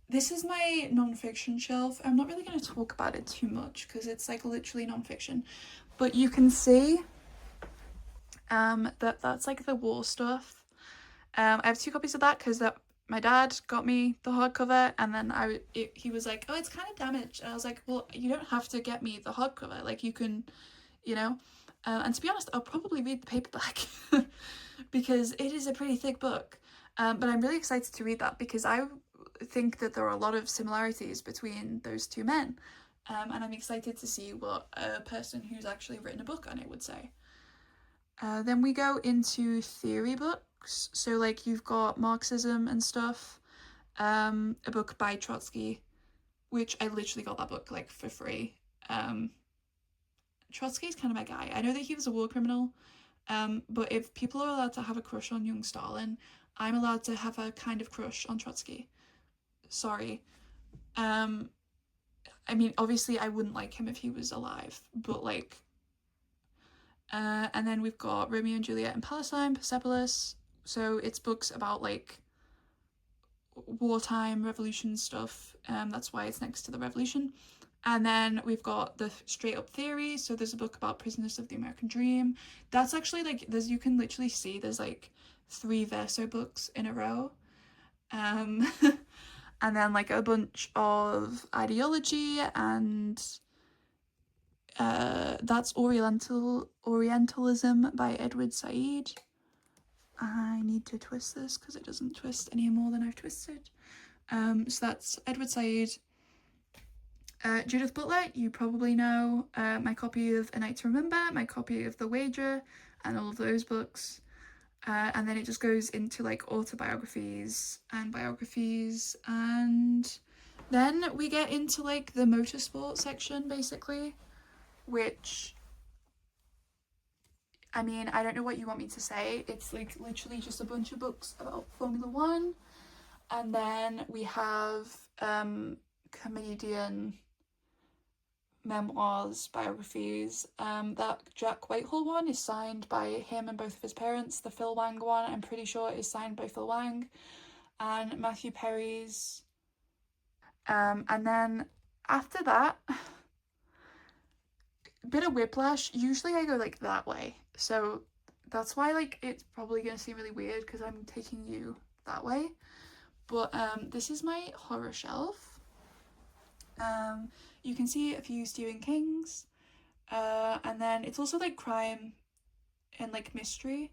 This is my non-fiction shelf. I'm not really going to talk about it too much because it's like literally non-fiction, but you can see that's like the war stuff. I have 2 copies of that because my dad got me the hardcover, and then he was like, oh, it's kind of damaged, and I was like, well, you don't have to get me the hardcover, like you can, you know. And to be honest, I'll probably read the paperback because it is a pretty thick book, but I'm really excited to read that because I think that there are a lot of similarities between those 2 men, and I'm excited to see what a person who's actually written a book on it would say. Then we go into theory books, so like you've got Marxism and stuff, a book by Trotsky, which I literally got that book like for free. Trotsky's kind of my guy. I know that he was a war criminal, but if people are allowed to have a crush on young Stalin, I'm allowed to have a kind of crush on Trotsky. Sorry. I mean, obviously I wouldn't like him if he was alive, but like, and then we've got Romeo and Juliet in Palestine, Persepolis, so it's books about like wartime revolution stuff, that's why it's next to the revolution. And then we've got the straight up theory, so there's a book about prisoners of the American dream. That's actually like, there's, you can literally see there's like 3 verso books in a row. And then like a bunch of ideology, and that's Orientalism by Edward Said. I need to twist this because it doesn't twist any more than I've twisted. So that's Edward Said. Judith Butler, you probably know, my copy of A Night to Remember, my copy of The Wager, and all of those books. And then it just goes into like autobiographies and biographies, and then we get into like the motorsport section basically, which, I mean, I don't know what you want me to say. It's like literally just a bunch of books about Formula One. And then we have comedian memoirs, biographies. That Jack Whitehall one is signed by him and both of his parents. The Phil Wang one, I'm pretty sure, is signed by Phil Wang. And Matthew Perry's. And then after that, a bit of whiplash. Usually I go like that way, so that's why like it's probably gonna seem really weird because I'm taking you that way. But this is my horror shelf. You can see a few Stephen Kings, and then it's also like crime and like mystery.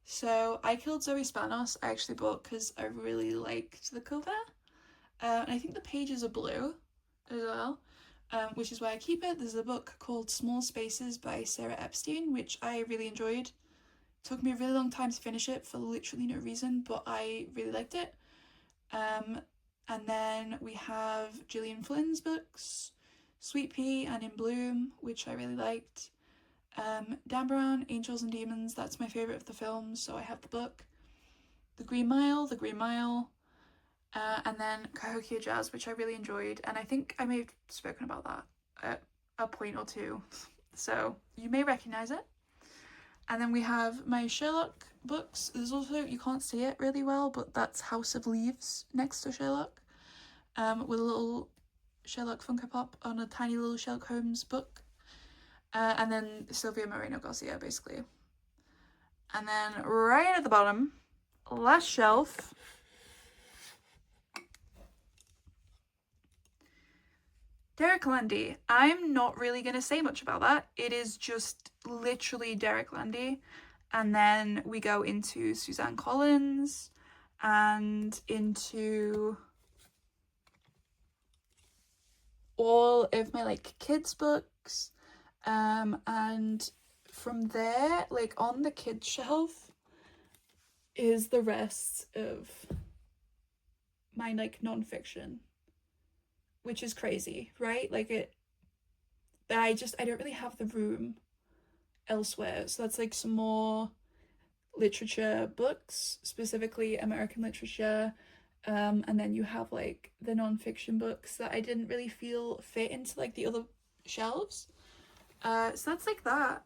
So I Killed Zoe Spanos I actually bought because I really liked the cover, and I think the pages are blue as well, which is why I keep it. There's a book called Small Spaces by Sarah Epstein, which I really enjoyed. It took me a really long time to finish it for literally no reason, but I really liked it. And then we have Gillian Flynn's books, Sweet Pea and In Bloom, which I really liked. Dan Brown, Angels and Demons, that's my favourite of the films, so I have the book. The Green Mile, and then Cahokia Jazz, which I really enjoyed, and I think I may have spoken about that at a point or two, so you may recognise it. And then we have my Sherlock books. There's also, you can't see it really well, but that's House of Leaves next to Sherlock, with a little Sherlock Funko Pop on a tiny little Sherlock Holmes book. And then Sylvia Moreno Garcia, basically. And then right at the bottom, last shelf, Derek Landy. I'm not really going to say much about that. It is just literally Derek Landy. And then we go into Suzanne Collins and into all of my like kids books. And from there, like on the kids shelf is the rest of my like non-fiction, which is crazy, right? Like I don't really have the room elsewhere. So that's like some more literature books, specifically American literature. And then you have like the non-fiction books that I didn't really feel fit into like the other shelves. So that's like that.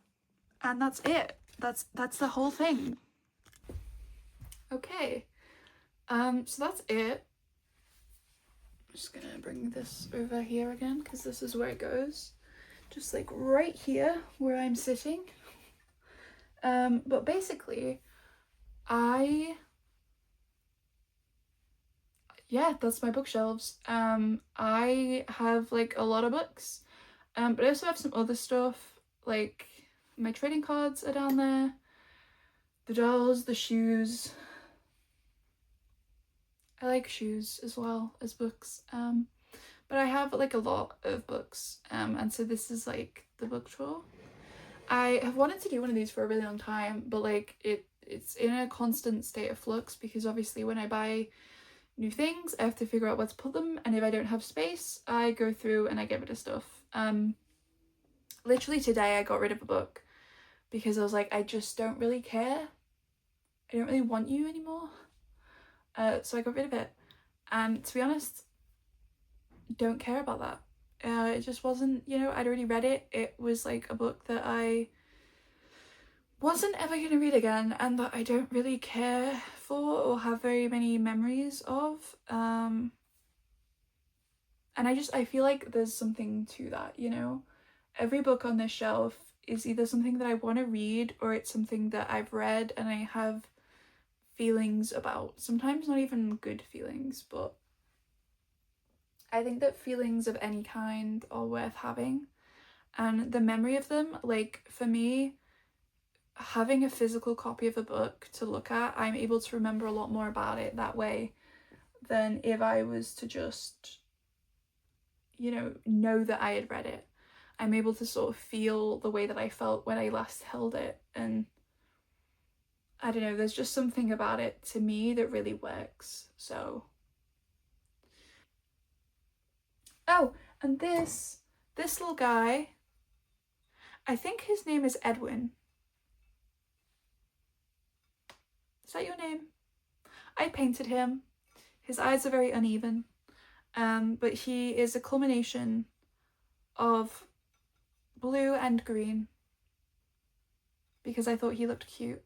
And that's it. That's the whole thing. Okay. So that's it. I'm just gonna bring this over here again because this is where it goes. Just like right here where I'm sitting. But basically, yeah, that's my bookshelves. I have like a lot of books. But I also have some other stuff, like my trading cards are down there, the dolls, the shoes. I like shoes as well as books. But I have like a lot of books. And so this is like the book drawer. I have wanted to do one of these for a really long time, but like it's in a constant state of flux because obviously when I buy new things, I have to figure out where to put them, and if I don't have space, I go through and I get rid of stuff. Literally today I got rid of a book because I was like, I just don't really care. I don't really want you anymore. So I got rid of it. And to be honest, don't care about that. It just wasn't, you know, I'd already read it. It was like a book that I wasn't ever going to read again and that I don't really care for or have very many memories of. And I feel like there's something to that, you know? Every book on this shelf is either something that I want to read or it's something that I've read and I have feelings about. Sometimes not even good feelings, but I think that feelings of any kind are worth having. And the memory of them, like for me, having a physical copy of a book to look at, I'm able to remember a lot more about it that way than if I was to just, you know that I had read it. I'm able to sort of feel the way that I felt when I last held it, and I don't know, there's just something about it to me that really works. So oh, and this little guy, I think his name is Edwin. Is that your name? I painted him. His eyes are very uneven, but he is a culmination of blue and green because I thought he looked cute.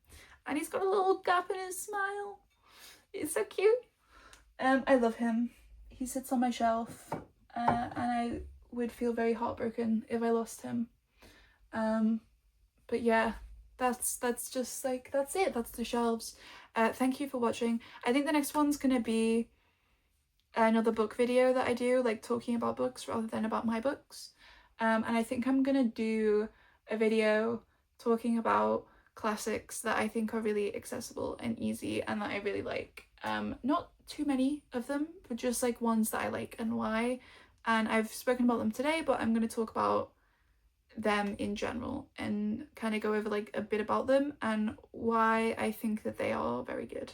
And he's got a little gap in his smile. He's so cute. I love him. He sits on my shelf, and I would feel very heartbroken if I lost him. But yeah, that's just like, that's it. That's the shelves. Thank you for watching. I think the next one's gonna be another book video that I do, like talking about books rather than about my books. And I think I'm gonna do a video talking about classics that I think are really accessible and easy and that I really like. Not too many of them, but just like ones that I like and why. And I've spoken about them today, but I'm going to talk about them in general and kind of go over like a bit about them and why I think that they are very good.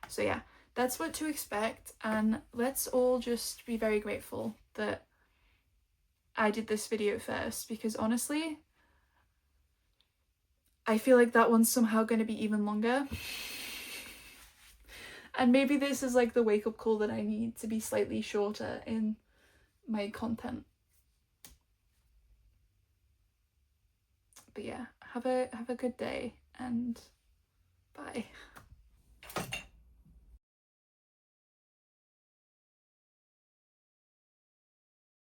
So yeah, that's what to expect, and let's all just be very grateful that I did this video first, because honestly, I feel like that one's somehow going to be even longer. And maybe this is like the wake-up call that I need to be slightly shorter in my content. But yeah, have a good day and bye.